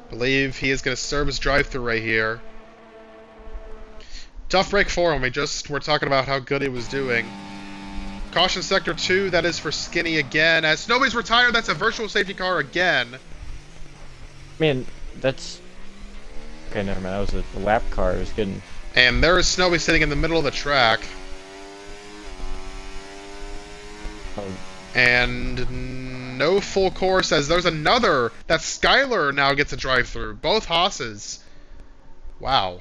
Believe he is going to serve his drive-thru right here. Tough break for him. We're talking about how good he was doing. Caution sector 2, that is for Skinny again. As Snowy's retired, that's a virtual safety car again. Man, that's... Okay, never mind. That was a lap car. It was getting... And there is Snowy sitting in the middle of the track. Oh. And no full course, as there's another. That Skylar now gets a drive-through. Both Haas's. Wow.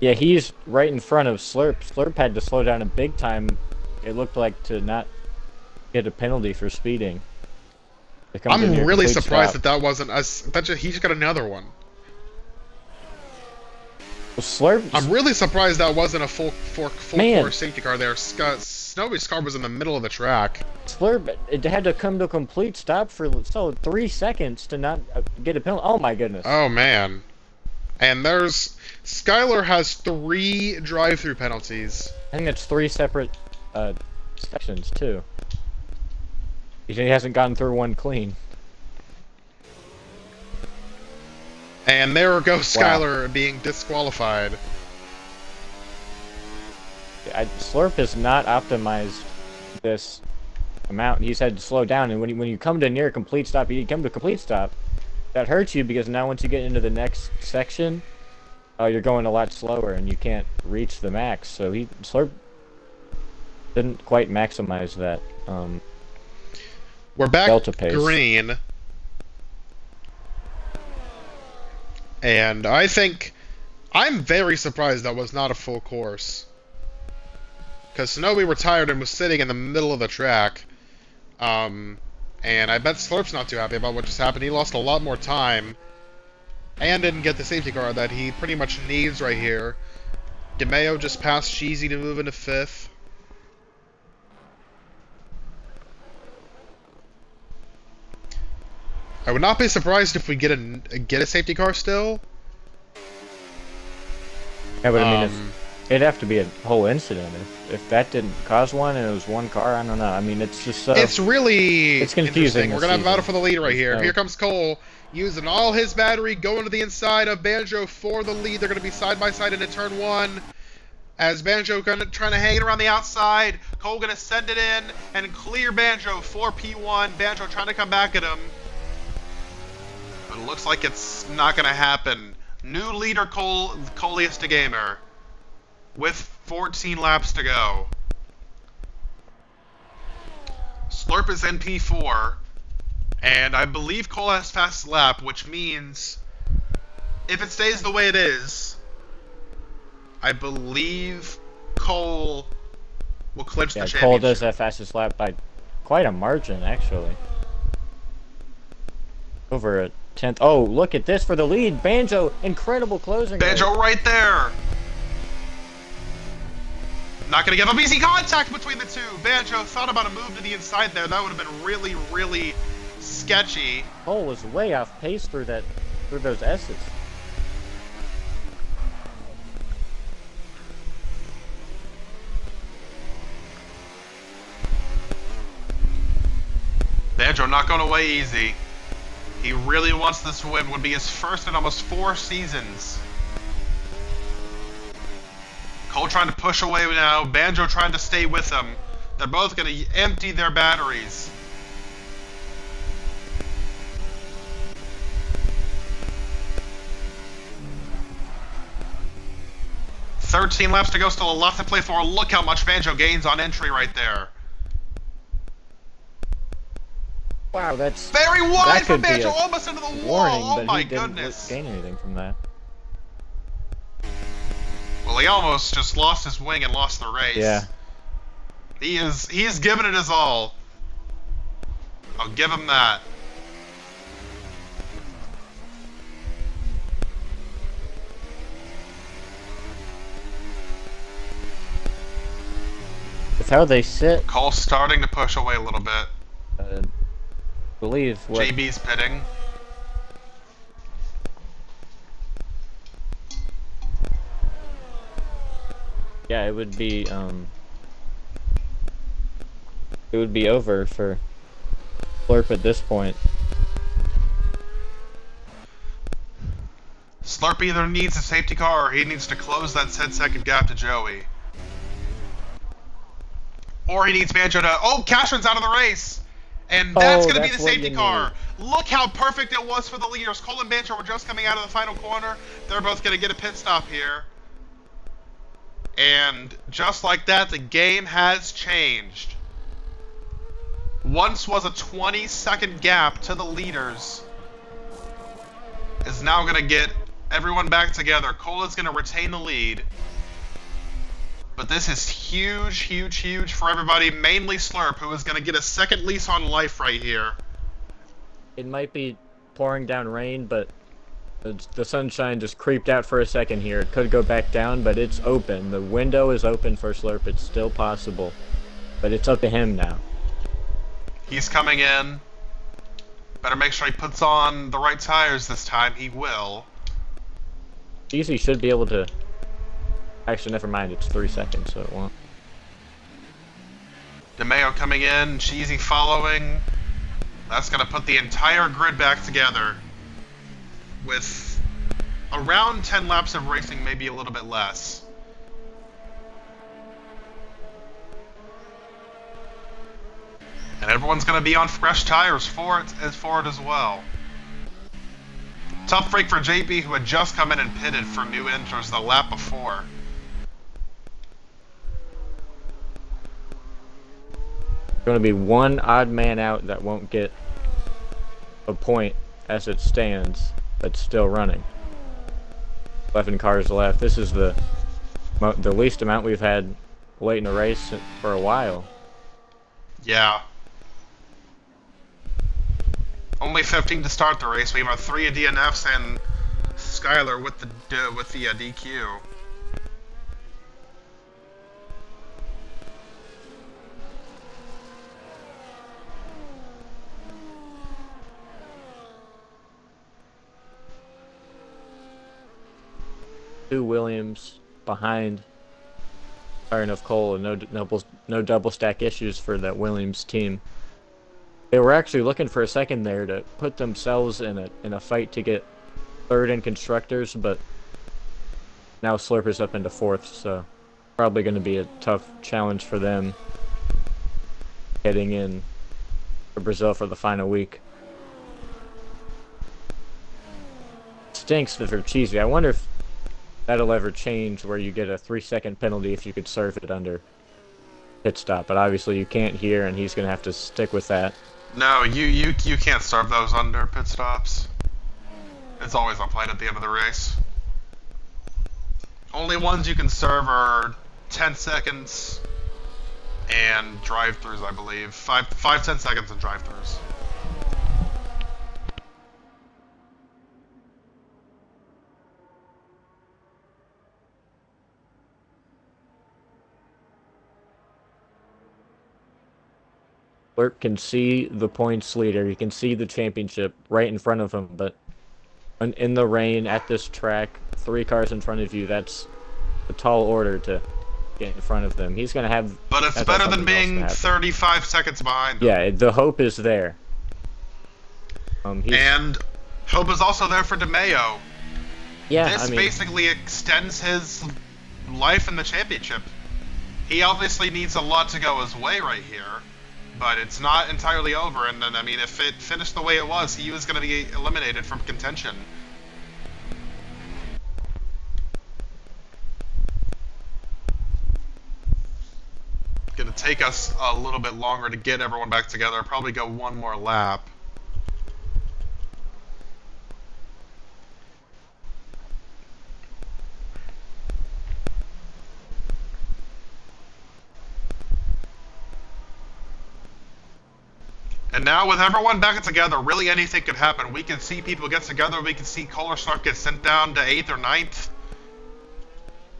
Yeah, he's right in front of Slurp. Slurp had to slow down a big time. It looked like to not get a penalty for speeding. I'm really surprised that wasn't us. He just got another one. Well, Slurp. I'm really surprised that wasn't a full course safety car there. Snowy's car was in the middle of the track. Slurp, it had to come to a complete stop for 3 seconds to not get a penalty. Oh my goodness. Oh man. And Skylar has 3 drive-through penalties. I think that's 3 separate sections too. He hasn't gotten through one clean. And there goes Skylar being disqualified. Slurp has not optimized this amount. He's had to slow down, and when you come to near a complete stop, that hurts you because now once you get into the next section, you're going a lot slower and you can't reach the max. So Slurp didn't quite maximize that. We're back Delta pace. Green. And I think I'm very surprised that was not a full course. Because Snowy retired and was sitting in the middle of the track. And I bet Slurp's not too happy about what just happened. He lost a lot more time. And didn't get the safety car that he pretty much needs right here. DeMeo just passed Cheesy to move into 5th. I would not be surprised if we get a safety car still. Yeah, but I mean, it'd have to be a whole incident. If that didn't cause one and it was one car, I don't know. I mean, it's just so... It's confusing. We're going to have a battle for the lead right here. Here comes Cole, using all his battery, going to the inside of Banjo for the lead. They're going to be side by side into turn 1. As Banjo trying to hang it around the outside. Cole going to send it in and clear Banjo for P1. Banjo trying to come back at him. But it looks like it's not going to happen. New leader Colius the Gamer with 14 laps to go. Slurp is in P4, and I believe Cole has fastest lap, which means if it stays the way it is, I believe Cole will clinch the championship. Cole does have fastest lap by quite a margin, actually. Over a 10th. Oh, look at this for the lead. Banjo, incredible closing. Banjo right there. Not going to give up easy contact between the two. Banjo thought about a move to the inside there. That would have been really, really sketchy. Cole was way off pace through those S's. Banjo not going away easy. He really wants this win. Would be his first in almost 4 seasons. Cole trying to push away now. Banjo trying to stay with him. They're both going to empty their batteries. "13 laps to go, still a lot to play for." Look how much Banjo gains on entry right there. Wow, that's very wide for Banjo, almost into the warning, wall. Oh my goodness! Didn't gain anything from that. Well, he almost just lost his wing and lost the race. Yeah. He is giving it his all. I'll give him that. With how they sit. Cole's starting to push away a little bit. Believe what... JB's pitting. Yeah, it would be over for Slurp at this point. Slurp either needs a safety car or he needs to close that 10-second gap to Joey. Or he needs Banjo to... Oh, Cashman's out of the race! And that's going to be the safety car. Look how perfect it was for the leaders. Cole and Banjo were just coming out of the final corner. They're both going to get a pit stop here. And just like that, the game has changed. Once was a 20-second gap to the leaders. Is now going to get everyone back together. Cole is going to retain the lead. But this is huge, huge, huge for everybody, mainly Slurp, who is going to get a second lease on life right here. It might be pouring down rain, but the sunshine just creeped out for a second here. It could go back down, but it's open. The window is open for Slurp. It's still possible. But it's up to him now. He's coming in. Better make sure he puts on the right tires this time. He will. Easy should be able to... Actually, never mind. It's 3 seconds, so it won't. DeMeo coming in. Cheesy following. That's going to put the entire grid back together. With around 10 laps of racing, maybe a little bit less. And everyone's going to be on fresh tires for it as well. Tough break for JB, who had just come in and pitted for new intros the lap before. Going to be one odd man out that won't get a point as it stands, but still running. 11 cars left. This is the least amount we've had late in the race for a while. Yeah. Only 15 to start the race. We have 3 DNFs and Skyler with the DQ. Two Williams behind Iron of Cole, and no double stack issues for that Williams team. They were actually looking for a second there to put themselves in a fight to get third in constructors, but now Slurper's up into fourth, so probably going to be a tough challenge for them heading in for Brazil for the final week. Stinks for Cheesy. I wonder if that'll ever change where you get a 3-second penalty if you could serve it under pit stop, but obviously you can't here, and he's going to have to stick with that. No, you can't serve those under pit stops. It's always on plate at the end of the race. Only ones you can serve are 10 seconds and drive-thrus, I believe. 10 seconds and drive-thrus. Slurp can see the points leader. You can see the championship right in front of him, but in the rain at this track, 3 cars in front of you, that's a tall order to get in front of them. He's going to have... But it's better than being 35 seconds behind. Yeah, the hope is there. And hope is also there for DeMeo. Yeah, this basically extends his life in the championship. He obviously needs a lot to go his way right here. But it's not entirely over, and then, I mean, if it finished the way it was, he was going to be eliminated from contention. Going to take us a little bit longer to get everyone back together. Probably go one more lap. And now with everyone back together, really anything could happen. We can see people get together. We can see Kohler Stark get sent down to 8th or 9th.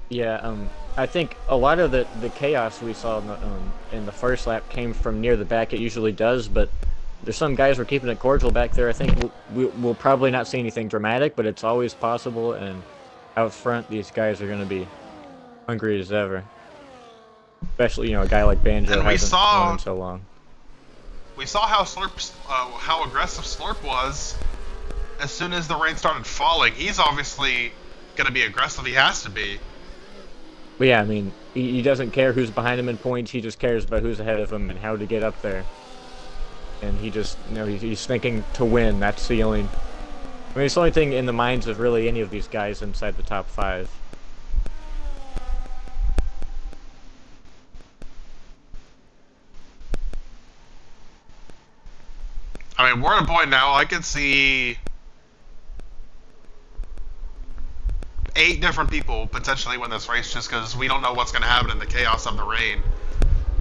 Yeah, I think a lot of the chaos we saw in the first lap came from near the back. It usually does, but there's some guys who are keeping it cordial back there. I think we'll probably not see anything dramatic, but it's always possible. And out front, these guys are going to be hungry as ever. Especially, a guy like Banjo hasn't won in so long. We saw how aggressive Slurp was as soon as the rain started falling. He's obviously going to be aggressive. He has to be. But yeah, I mean, he doesn't care who's behind him in points. He just cares about who's ahead of him and how to get up there. And he just, he's thinking to win. That's the only. I mean, it's the only thing in the minds of really any of these guys inside the top 5. I mean, we're at a point now. I can see 8 different people potentially win this race just because we don't know what's going to happen in the chaos of the rain.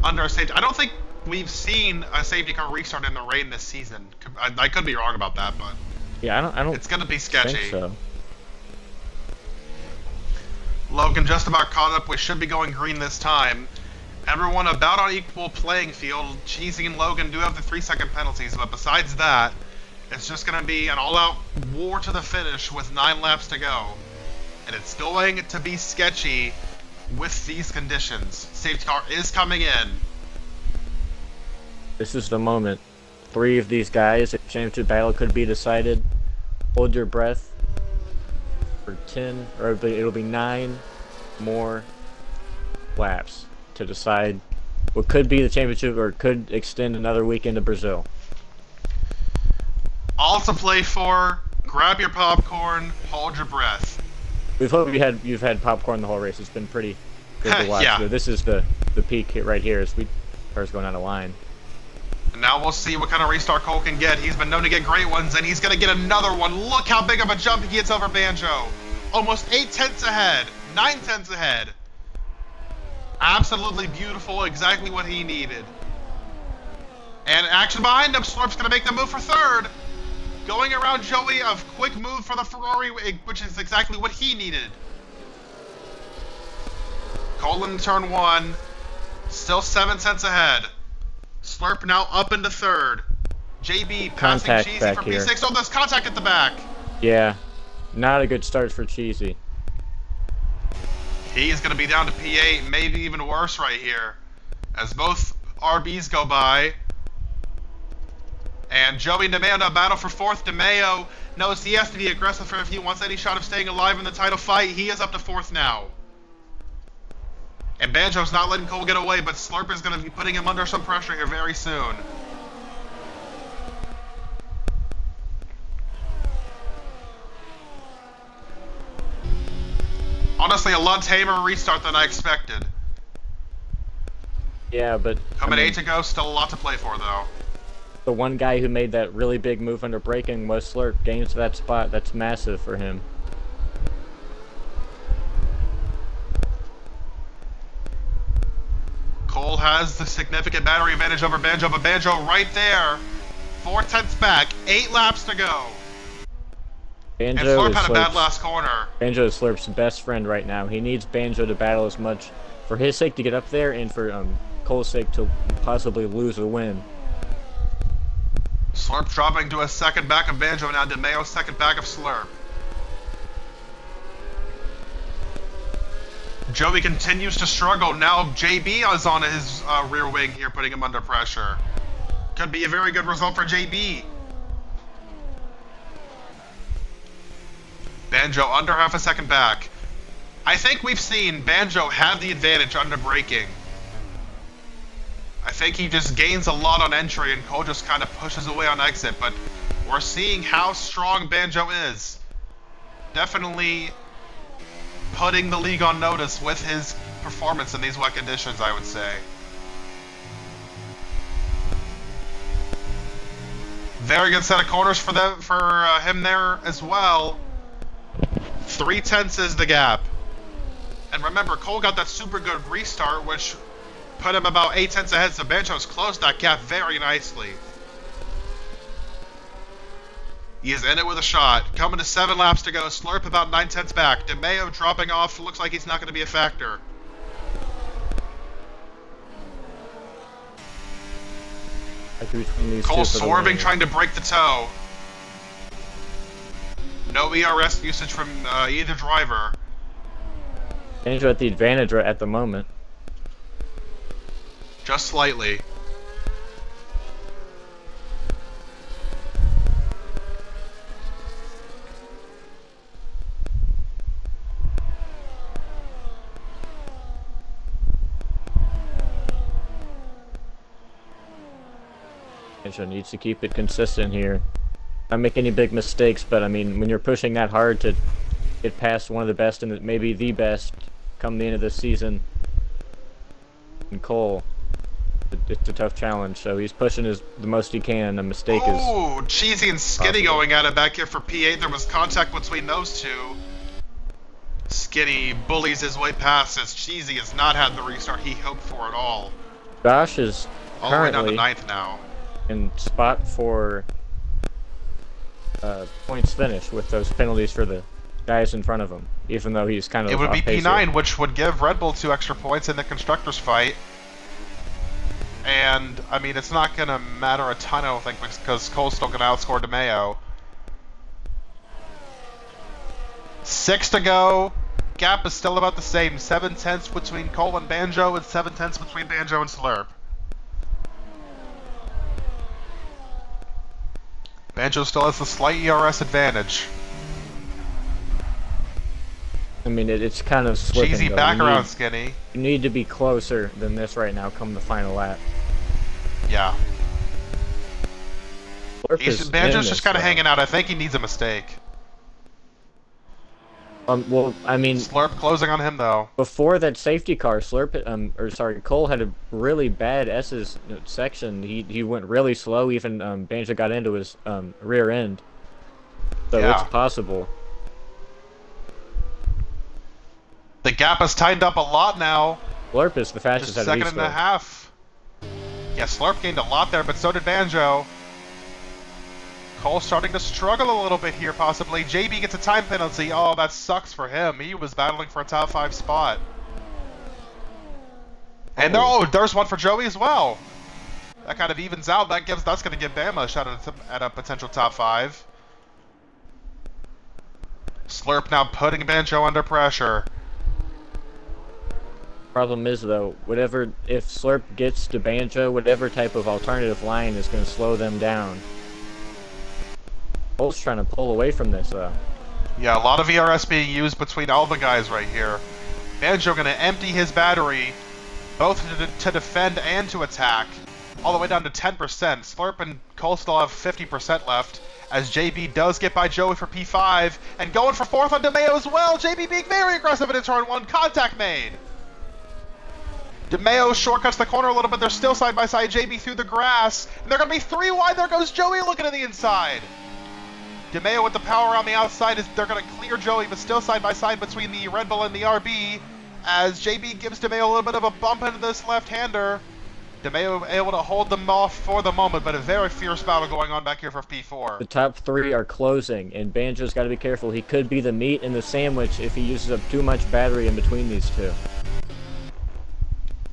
Under a safety, I don't think we've seen a safety car restart in the rain this season. I could be wrong about that, but yeah, I don't. It's going to be sketchy. Think so. Logan just about caught up. We should be going green this time. Everyone about on equal playing field. Cheesy and Logan do have the 3-second penalties, but besides that, it's just going to be an all-out war to the finish with 9 laps to go. And it's going to be sketchy with these conditions. Safety car is coming in. This is the moment. 3 of these guys, if championship battle could be decided. Hold your breath for 10, or it'll be 9 more laps to decide what could be the championship or could extend another week into Brazil. All to play for. Grab your popcorn. Hold your breath. We've hoped you've had popcorn the whole race. It's been pretty good to watch. Yeah. But this is the peak hit right here as cars going out of line. And now we'll see what kind of restart Cole can get. He's been known to get great ones, and he's going to get another one. Look how big of a jump he gets over Banjo. Almost 8 tenths ahead. 9 tenths ahead. Absolutely beautiful. Exactly what he needed. And action behind him. Slurp's going to make the move for 3rd. Going around Joey, a quick move for the Ferrari, which is exactly what he needed. Cole in turn 1. Still 7 tenths ahead. Slurp now up into 3rd. JB passing Contact Cheesy back for here. P6. Oh, there's contact at the back. Yeah, not a good start for Cheesy. He's going to be down to P8, maybe even worse right here. As both RBs go by. And Joey and DeMeo now battle for 4th. DeMeo knows he has to be aggressive if he wants any shot of staying alive in the title fight. He is up to 4th now. And Banjo's not letting Cole get away, but Slurp is going to be putting him under some pressure here very soon. Honestly, a lot tamer restart than I expected. Yeah, but Coming 8 to go, still a lot to play for, though. the one guy who made that really big move under braking was Slurp. Getting to that spot, that's massive for him. Cole has the significant battery advantage over Banjo, but Banjo right there. 4 tenths back, 8 laps to go. And Slurp had a bad last corner. Banjo is Slurp's best friend right now. He needs Banjo to battle as much for his sake to get up there and for Cole's sake to possibly lose or win. Slurp dropping to a 2nd back of Banjo, now DeMeo 2nd back of Slurp. Joey continues to struggle. Now JB is on his rear wing here, putting him under pressure. Could be a very good result for JB. Banjo under half a second back. I think we've seen Banjo have the advantage under braking. I think he just gains a lot on entry and Cole just kind of pushes away on exit, but we're seeing how strong Banjo is. Definitely putting the league on notice with his performance in these wet conditions, I would say. Very good set of corners for him there as well. 3 tenths is the gap. And remember, Cole got that super good restart, which put him about 8 tenths ahead, so Banjo's closed that gap very nicely. He is in it with a shot. Coming to 7 laps to go. Slurp about 9 tenths back. DeMeo dropping off. Looks like he's not going to be a factor. Cole swerving, trying to break the toe. No ERS usage from either driver. Banjo at the advantage right at the moment. Just slightly. Banjo needs to keep it consistent here. Not make any big mistakes, but I mean, when you're pushing that hard to get past one of the best and maybe the best come the end of the season, and Cole, it's a tough challenge. So he's pushing the most he can. A mistake is. Oh, Cheesy and Skinny possible. going at it back here for P8. There was contact between those two. Skinny bullies his way past as Cheesy has not had the restart he hoped for at all. Josh is All the way down to currently 9th now. in spot for points finish with those penalties for the guys in front of him, even though he's kind of It would be off pace P9, here. which would give Red Bull 2 extra points in the Constructors fight. And, I mean, it's not going to matter a ton, I don't think, because Cole's still going to outscore DeMeo. 6 to go. Gap is still about the same. 7/10 between Cole and Banjo, and 7/10 between Banjo and Slurp. Banjo still has the slight ERS advantage. I mean, it's kind of slipping. Cheesy though. back You around need- Skinny. You need to be closer than this right now come the final lap. Yeah. Slurp is in Banjo's this, just kind of though. hanging out. I think he needs a mistake. Well, I mean, Slurp closing on him, though. before that safety car, Cole had a really bad S's section. He went really slow. Even Banjo got into his rear end. So Yeah. it's possible. The gap has tightened up a lot now. Slurp is the fastest Just a out of second these and a two. half. Yeah, Slurp gained a lot there, but so did Banjo. Cole starting to struggle a little bit here, possibly. JB gets a time penalty. Oh, that sucks for him. He was battling for a top 5 spot. And there's one for Joey as well. That kind of evens out. That's going to give Bama a shot at a potential top 5. Slurp now putting Banjo under pressure. Problem is though, if Slurp gets to Banjo, whatever type of alternative line is going to slow them down. Cole's trying to pull away from this though. Yeah, a lot of ERS being used between all the guys right here. Banjo going to empty his battery, both to defend and to attack, all the way down to 10%. Slurp and Cole still have 50% left, as JB does get by Joey for P5, and going for 4th on DeMeo as well. JB being very aggressive in turn 1, contact made. DeMeo shortcuts the corner a little bit. They're still side by side. JB through the grass, and they're going to be 3 wide. There goes Joey looking at the inside. DeMeo with the power on the outside, they're going to clear Joey, but still side by side between the Red Bull and the RB, as JB gives DeMeo a little bit of a bump into this left-hander. DeMeo able to hold them off for the moment, but a very fierce battle going on back here for P4. The top 3 are closing, and Banjo's got to be careful. He could be the meat in the sandwich if he uses up too much battery in between these two.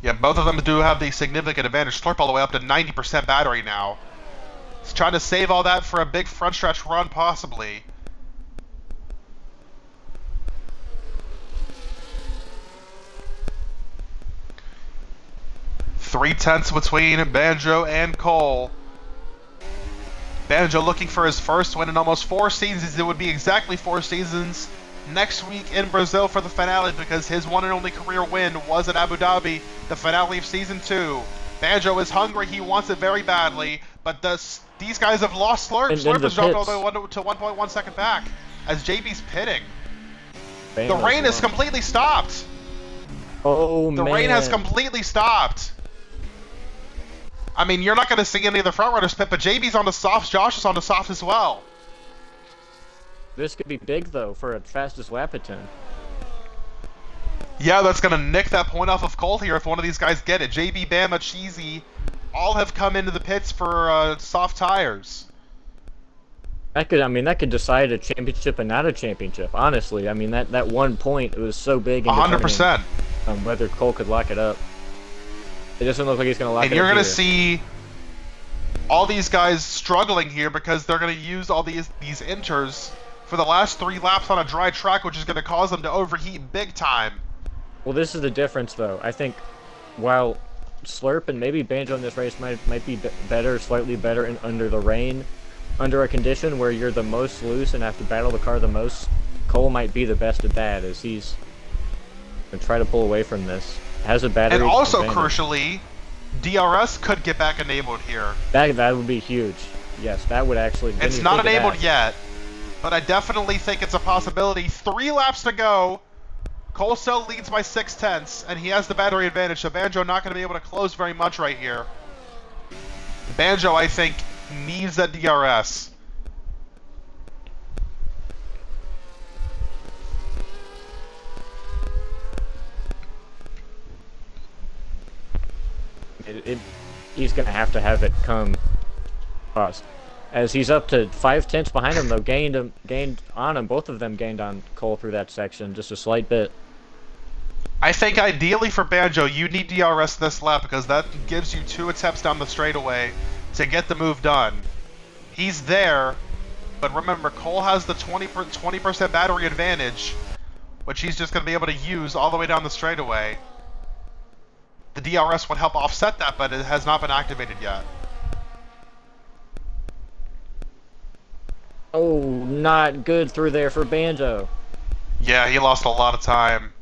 Yeah, both of them do have the significant advantage. Slurp all the way up to 90% battery now. He's trying to save all that for a big front stretch run, possibly. Three-tenths between Banjo and Cole. Banjo looking for his first win in almost 4 seasons. It would be exactly 4 seasons next week in Brazil for the finale, because his one and only career win was at Abu Dhabi, the finale of Season 2. Banjo is hungry. He wants it very badly, but these guys have lost Slurp. Slurp has dropped all the way to 1.1 second back as JB's pitting. The rain has completely stopped. Oh, man. The rain has completely stopped. I mean, you're not going to see any of the front runners pit, but JB's on the softs. Josh is on the soft as well. This could be big, though, for a fastest lap attempt. Yeah, that's going to nick that point off of Cole here if one of these guys get it. JB, Bama, Cheesy, all have come into the pits for soft tires. That could decide a championship and not a championship. Honestly, I mean that 1 point, it was so big. 100%. Whether Cole could lock it up. It doesn't look like he's going to lock it up. And you're going to here. see all these guys struggling here because they're going to use all these inters for the last 3 laps on a dry track, which is going to cause them to overheat big time. Well, this is the difference, though. I think while Slurp and maybe Banjo in this race might be better, slightly better under the rain, under a condition where you're the most loose and have to battle the car the most, Cole might be the best at that, as he's going to try to pull away from this. Has a battery And also, advantage. crucially, DRS could get back enabled here. That would be huge. Yes, that would actually. It's not enabled yet, but I definitely think it's a possibility. 3 laps to go. Cole still leads by 6/10, and he has the battery advantage, so Banjo not going to be able to close very much right here. Banjo, I think, needs that DRS. He's going to have it come fast. As he's up to 5/10 behind him, though, gained on him. Both of them gained on Cole through that section, just a slight bit. I think ideally for Banjo, you need DRS this lap because that gives you 2 attempts down the straightaway to get the move done. He's there, but remember, Cole has the 20% battery advantage, which he's just going to be able to use all the way down the straightaway. The DRS would help offset that, but it has not been activated yet. Oh, not good through there for Banjo. Yeah, he lost a lot of time.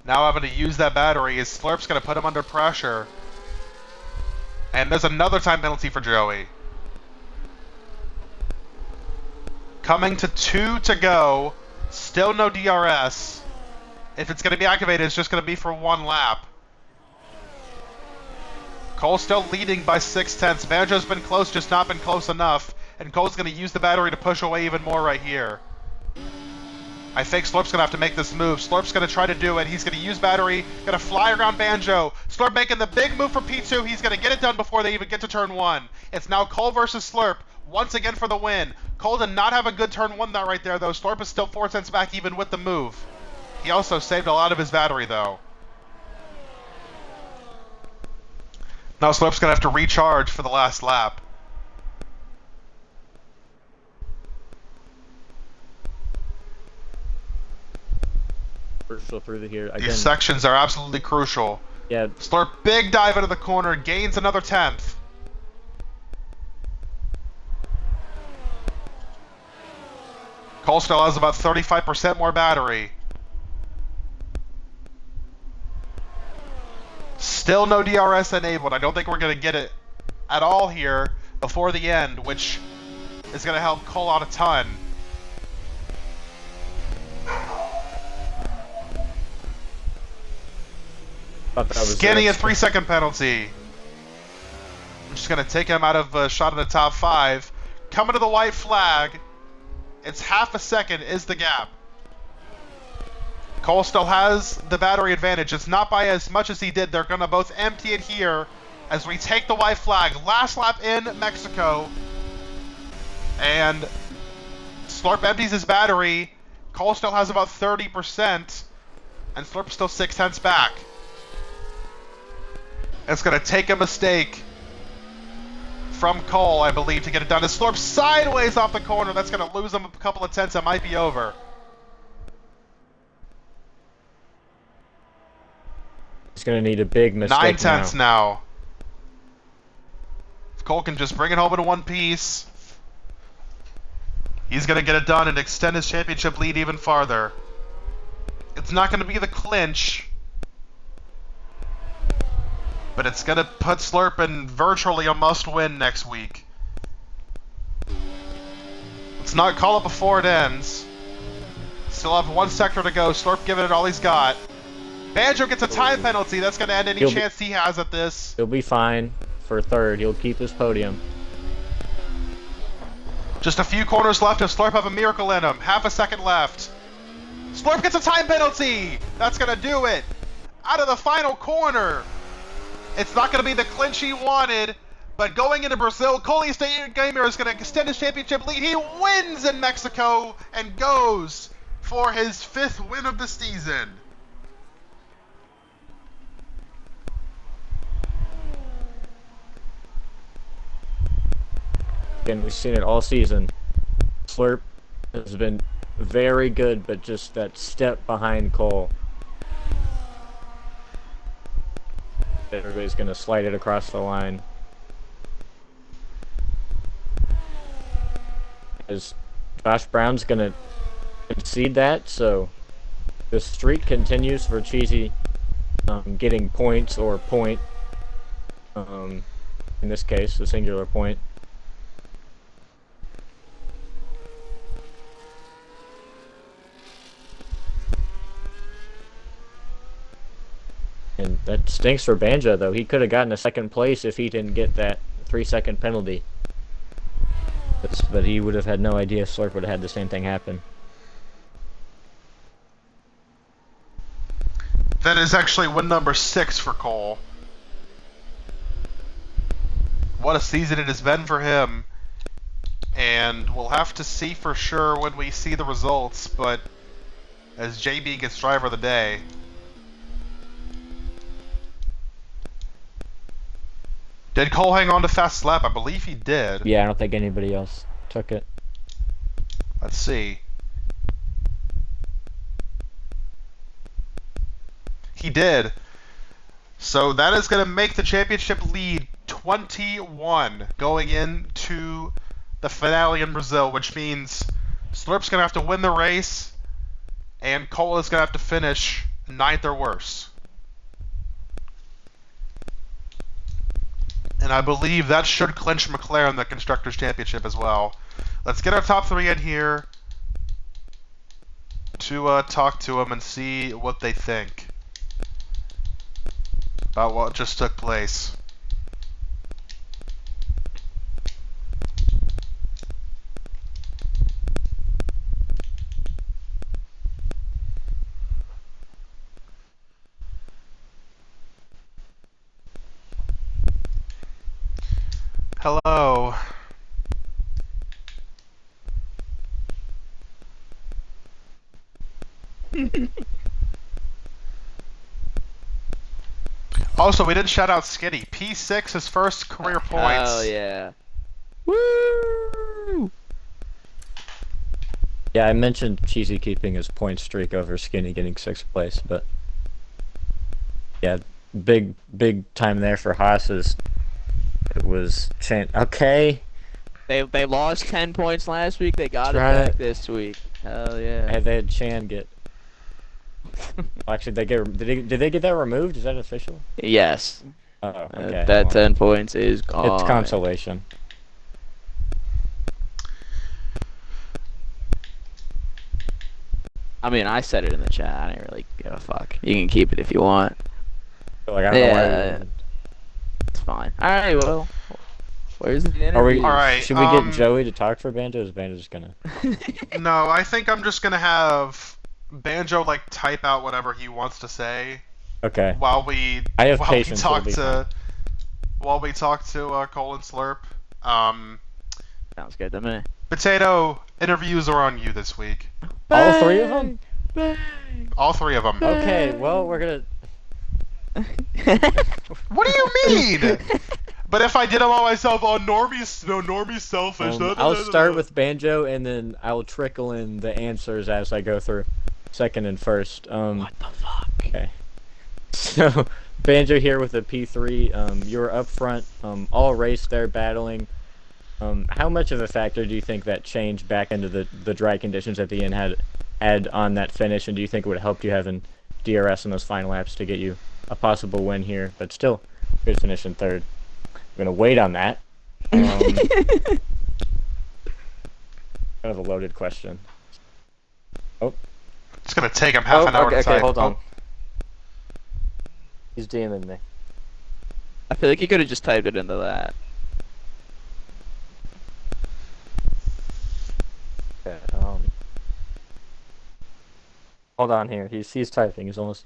Now having to use that battery is Slurp's going to put him under pressure. And there's another time penalty for Joey. Coming to 2 to go. Still no DRS. If it's going to be activated, it's just going to be for 1 lap. Cole's still leading by 6/10. Banjo's been close, just not been close enough. And Cole's going to use the battery to push away even more right here. I think Slurp's going to have to make this move. Slurp's going to try to do it. He's going to use battery, going to fly around Banjo. Slurp making the big move for P2. He's going to get it done before they even get to turn 1. It's now Cole versus Slurp, once again for the win. Cole did not have a good turn 1 that right there, though. Slurp is still 4/10 back even with the move. He also saved a lot of his battery, though. Now Slurp's going to have to recharge for the last lap. Crucial through here. Again, these sections are absolutely crucial. Yeah. Slurp, big dive into the corner, gains another 10th. Cole still has about 35% more battery. Still no DRS enabled. I don't think we're going to get it at all here before the end, which is going to help Cole out a ton. Skinny, a 3-second penalty. I'm just going to take him out of a shot in the top 5. Coming to the white flag. It's half a second is the gap. Cole still has the battery advantage. It's not by as much as he did. They're going to both empty it here as we take the white flag. Last lap in Mexico. And Slurp empties his battery. Cole still has about 30%. And Slurp's still 6/10 back. It's going to take a mistake from Cole, I believe, to get it done. As Slurp sideways off the corner, that's going to lose him a couple of tenths. It might be over. He's going to need a big mistake 9 tenths now. If Cole can just bring it home in one piece, he's going to get it done and extend his championship lead even farther. It's not going to be the clinch, but it's going to put Slurp in virtually a must-win next week. Let's not call it before it ends. Still have 1 sector to go. Slurp giving it all he's got. Banjo gets a time penalty. That's going to end any chance he has at this. He'll be fine for 3rd. He'll keep his podium. Just a few corners left if Slurp have a miracle in him. Half a second left. Slurp gets a time penalty. That's going to do it. Out of the final corner. It's not going to be the clinch he wanted, but going into Brazil, Cole Gamer is going to extend his championship lead. He wins in Mexico and goes for his 5th win of the season. Again, we've seen it all season. Slurp has been very good, but just that step behind Cole. Everybody's going to slide it across the line. As Josh Brown's going to concede that, so the streak continues for Cheesy getting points or point In this case, the singular point. And that stinks for Banjo, though. He could have gotten a second place if he didn't get that 3-second penalty. But he would have had no idea Slurp would have had the same thing happen. That is actually win number 6 for Cole. What a season it has been for him. And we'll have to see for sure when we see the results, but as JB gets driver of the day. Did Cole hang on to fast lap? I believe he did. Yeah, I don't think anybody else took it. Let's see. He did. So that is going to make the championship lead 21 going into the finale in Brazil, which means Slurp's going to have to win the race, and Cole is going to have to finish 9th or worse. And I believe that should clinch McLaren the Constructors' Championship as well. Let's get our top 3 in here to talk to them and see what they think about what just took place. Hello. Also, we didn't shout out Skinny. P6, his first career points. Oh, yeah. Woo! Yeah, I mentioned Cheesy keeping his point streak over Skinny getting 6th place, but yeah, big time there for Haas's. It was okay. They lost 10 points last week. They got That's it right. back this week. Hell yeah. They had Chan get. Actually, did they get that removed? Is that official? Yes. Oh, okay. That well, 10 points is gone. It's consolation. I mean, I said it in the chat. I didn't really give a fuck. You can keep it if you want. Like, I don't know Yeah. why. It's fine. Alright, well. Where's the interview? Are we? All right, Should we get Joey to talk for Banjo? Or is Banjo just gonna? No, I think I'm just gonna have Banjo like type out whatever he wants to say Okay. while we I have while patience. we talk it'll be to while we talk to Cole and Slurp. Sounds good to me. Potato, interviews are on you this week. All 3 of them? Bang! All 3 of them. Okay. Well, we're gonna. What do you mean? But if I did them all myself, Normie's selfish. I'll start with Banjo, and then I'll trickle in the answers as I go through, second and first. What the fuck? Okay. So, Banjo here with a P3. You were up front, all race there battling. How much of a factor do you think that change back into the dry conditions at the end had on that finish, and do you think it would have helped you having DRS in those final laps to get you a possible win here, but still good finish in 3rd? I'm going to wait on that. Kind of a loaded question. Oh. It's gonna take him half an hour to type. Hold on. Oh. He's DMing me. I feel like you could have just typed it into that. Okay, hold on here. He's typing. He's almost.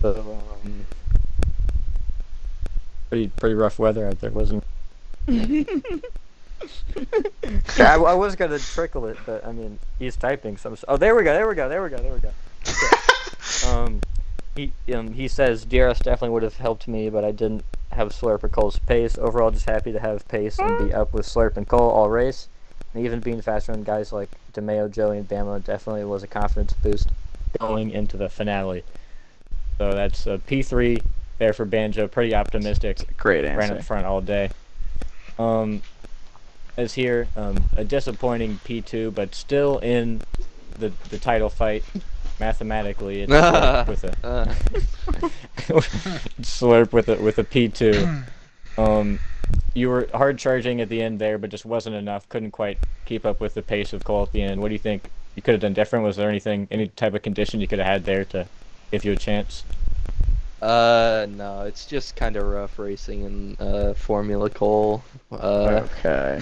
So, pretty rough weather out there, wasn't it? Yeah, I was gonna trickle it, but I mean, he's typing some. Oh, there we go. Okay. He says DRS definitely would have helped me, but I didn't have Slurp or Cole's pace. Overall, just happy to have pace and be up with Slurp and Cole all race. And even being faster than guys like DeMeo, Joey, and Bama definitely was a confidence boost going into the finale. So that's a P3 there for Banjo. Pretty optimistic. Great answer. Ran up front all day. And as here. A disappointing P2, but still in the title fight. Mathematically, it's Slurp with a Slurp with a P2. You were hard charging at the end there, but just wasn't enough. Couldn't quite keep up with the pace of Cole at the end. What do you think you could have done different? Was there any type of condition you could have had there to give you a chance? No, it's just kind of rough racing in Formula Cole. Okay.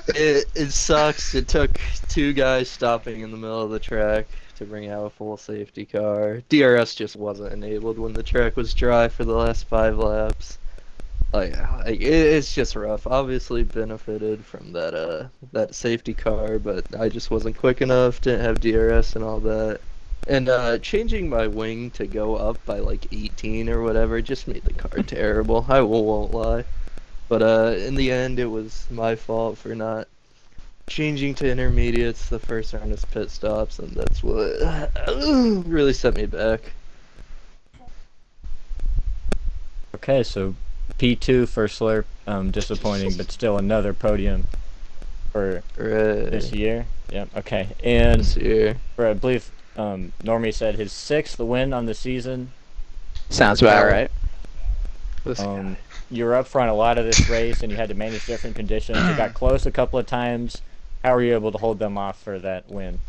It sucks. It took 2 guys stopping in the middle of the track to bring out a full safety car. DRS just wasn't enabled when the track was dry for the last 5 laps. It's just rough. Obviously benefited from that safety car, but I just wasn't quick enough. Didn't have DRS and all that. And changing my wing to go up by like 18 or whatever just made the car terrible. I won't lie. But in the end, it was my fault for not changing to intermediates the first round of pit stops, and that's what really set me back. Okay, so P2 for Slurp, disappointing, but still another podium for this year. Yep. Okay, and This year. for I believe Normie said his 6th win on the season. Sounds about right. You were up front a lot of this race, and you had to manage different conditions. You got close a couple of times. How were you able to hold them off for that win?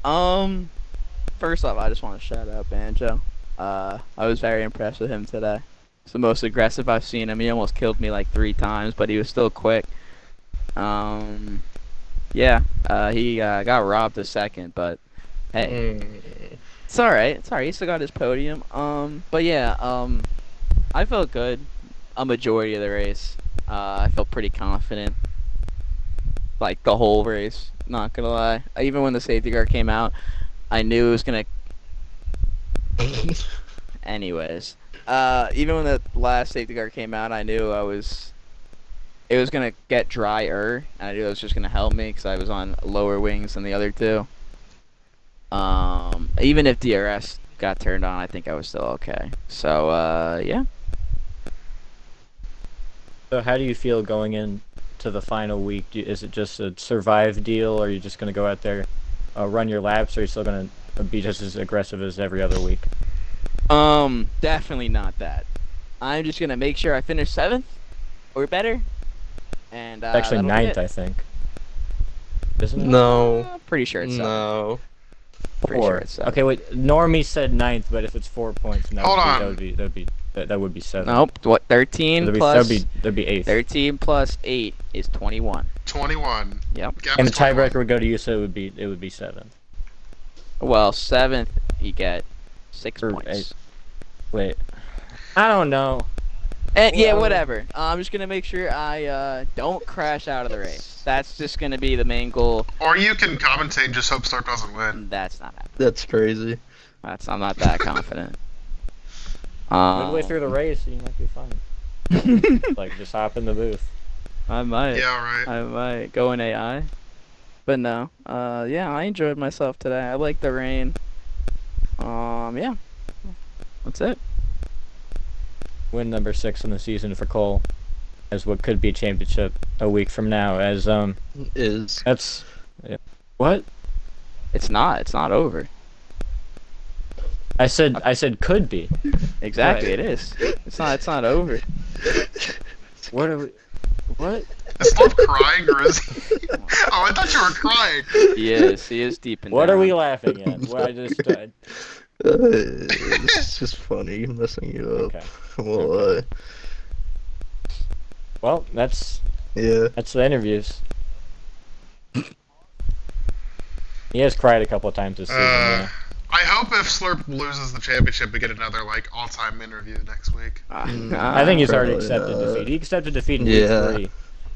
First off, I just want to shout out Banjo. I was very impressed with him today. It's the most aggressive I've seen him. He almost killed me like 3 times, but he was still quick. Yeah, he got robbed a second, but hey, it's all right. It's all right. He still got his podium. But yeah, I felt good a majority of the race. I felt pretty confident, like the whole race. Not gonna lie. Even when the safety car came out, I knew it was gonna. Anyways, even when the last safety car came out, I knew it was gonna get drier, and I knew it was just gonna help me because I was on lower wings than the other 2. Even if DRS got turned on, I think I was still okay. So yeah. So how do you feel going into the final week? Is it just a survive deal, or are you just going to go out there, run your laps, or are you still going to be just as aggressive as every other week? Definitely not that. I'm just gonna make sure I finish 7th or better. And Actually, that'll be 9th, it. I think. Isn't it? No. Pretty sure it's 7th. No. Pretty sure it's 7th. Okay, wait. Normie said 9th, but if it's 4 points, Hold on. that would be 7th. Nope. What? 13 So plus. that'd be 8th. 13 plus 8 is 21. 21. Yep. Gap And is the 21. tiebreaker would go to you, so it would be 7th. Well, 7th you get 6 Or points. 8th. Wait, I don't know. And yeah, Well- whatever. I'm just gonna make sure I don't crash out of the race. That's just gonna be the main goal. Or you can commentate and just hope Slurp doesn't win. That's not happening. That's crazy. I'm not that confident. Midway through the race, you might be fine. Like, just hop in the booth. I might. Yeah, right. I might go in AI. But no. Yeah, I enjoyed myself today. I like the rain. Yeah. That's it. Win number 6 in the season for Cole, as what could be a championship a week from now. As Is. that's yeah. What It's not over. I said could be. Exactly, Right. it is. It's not over. What are we? What? Is Slurp crying or is he? Oh, I thought you were crying. He is deep in What down. are we laughing at? Well, I just It's just funny messing you up. okay. Well, Well, that's yeah. the interviews. He has cried a couple of times this season. Yeah. I hope if Slurp loses the championship, we get another like all-time interview next week. I think he's already Probably accepted not. defeat. He accepted defeat in Yeah. week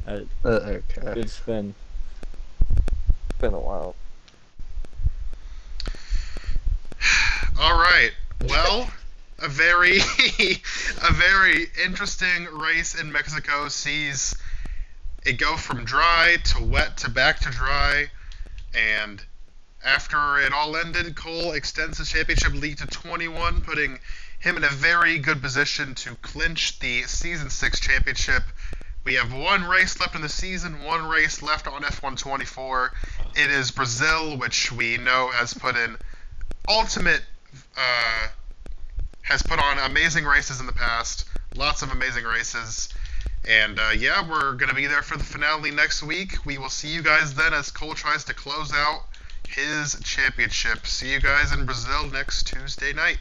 3. Okay. It's been a while. All right. Well, a very interesting race in Mexico sees it go from dry to wet to back to dry, and after it all ended, Cole extends his championship lead to 21, putting him in a very good position to clinch the Season 6 championship We have one race left in the season, one race left on F124. It is Brazil, which we know has put in has put on amazing races in the past. Lots of amazing races. And yeah, we're going to be there for the finale next week. We will see you guys then as Cole tries to close out his championship. See you guys in Brazil next Tuesday night.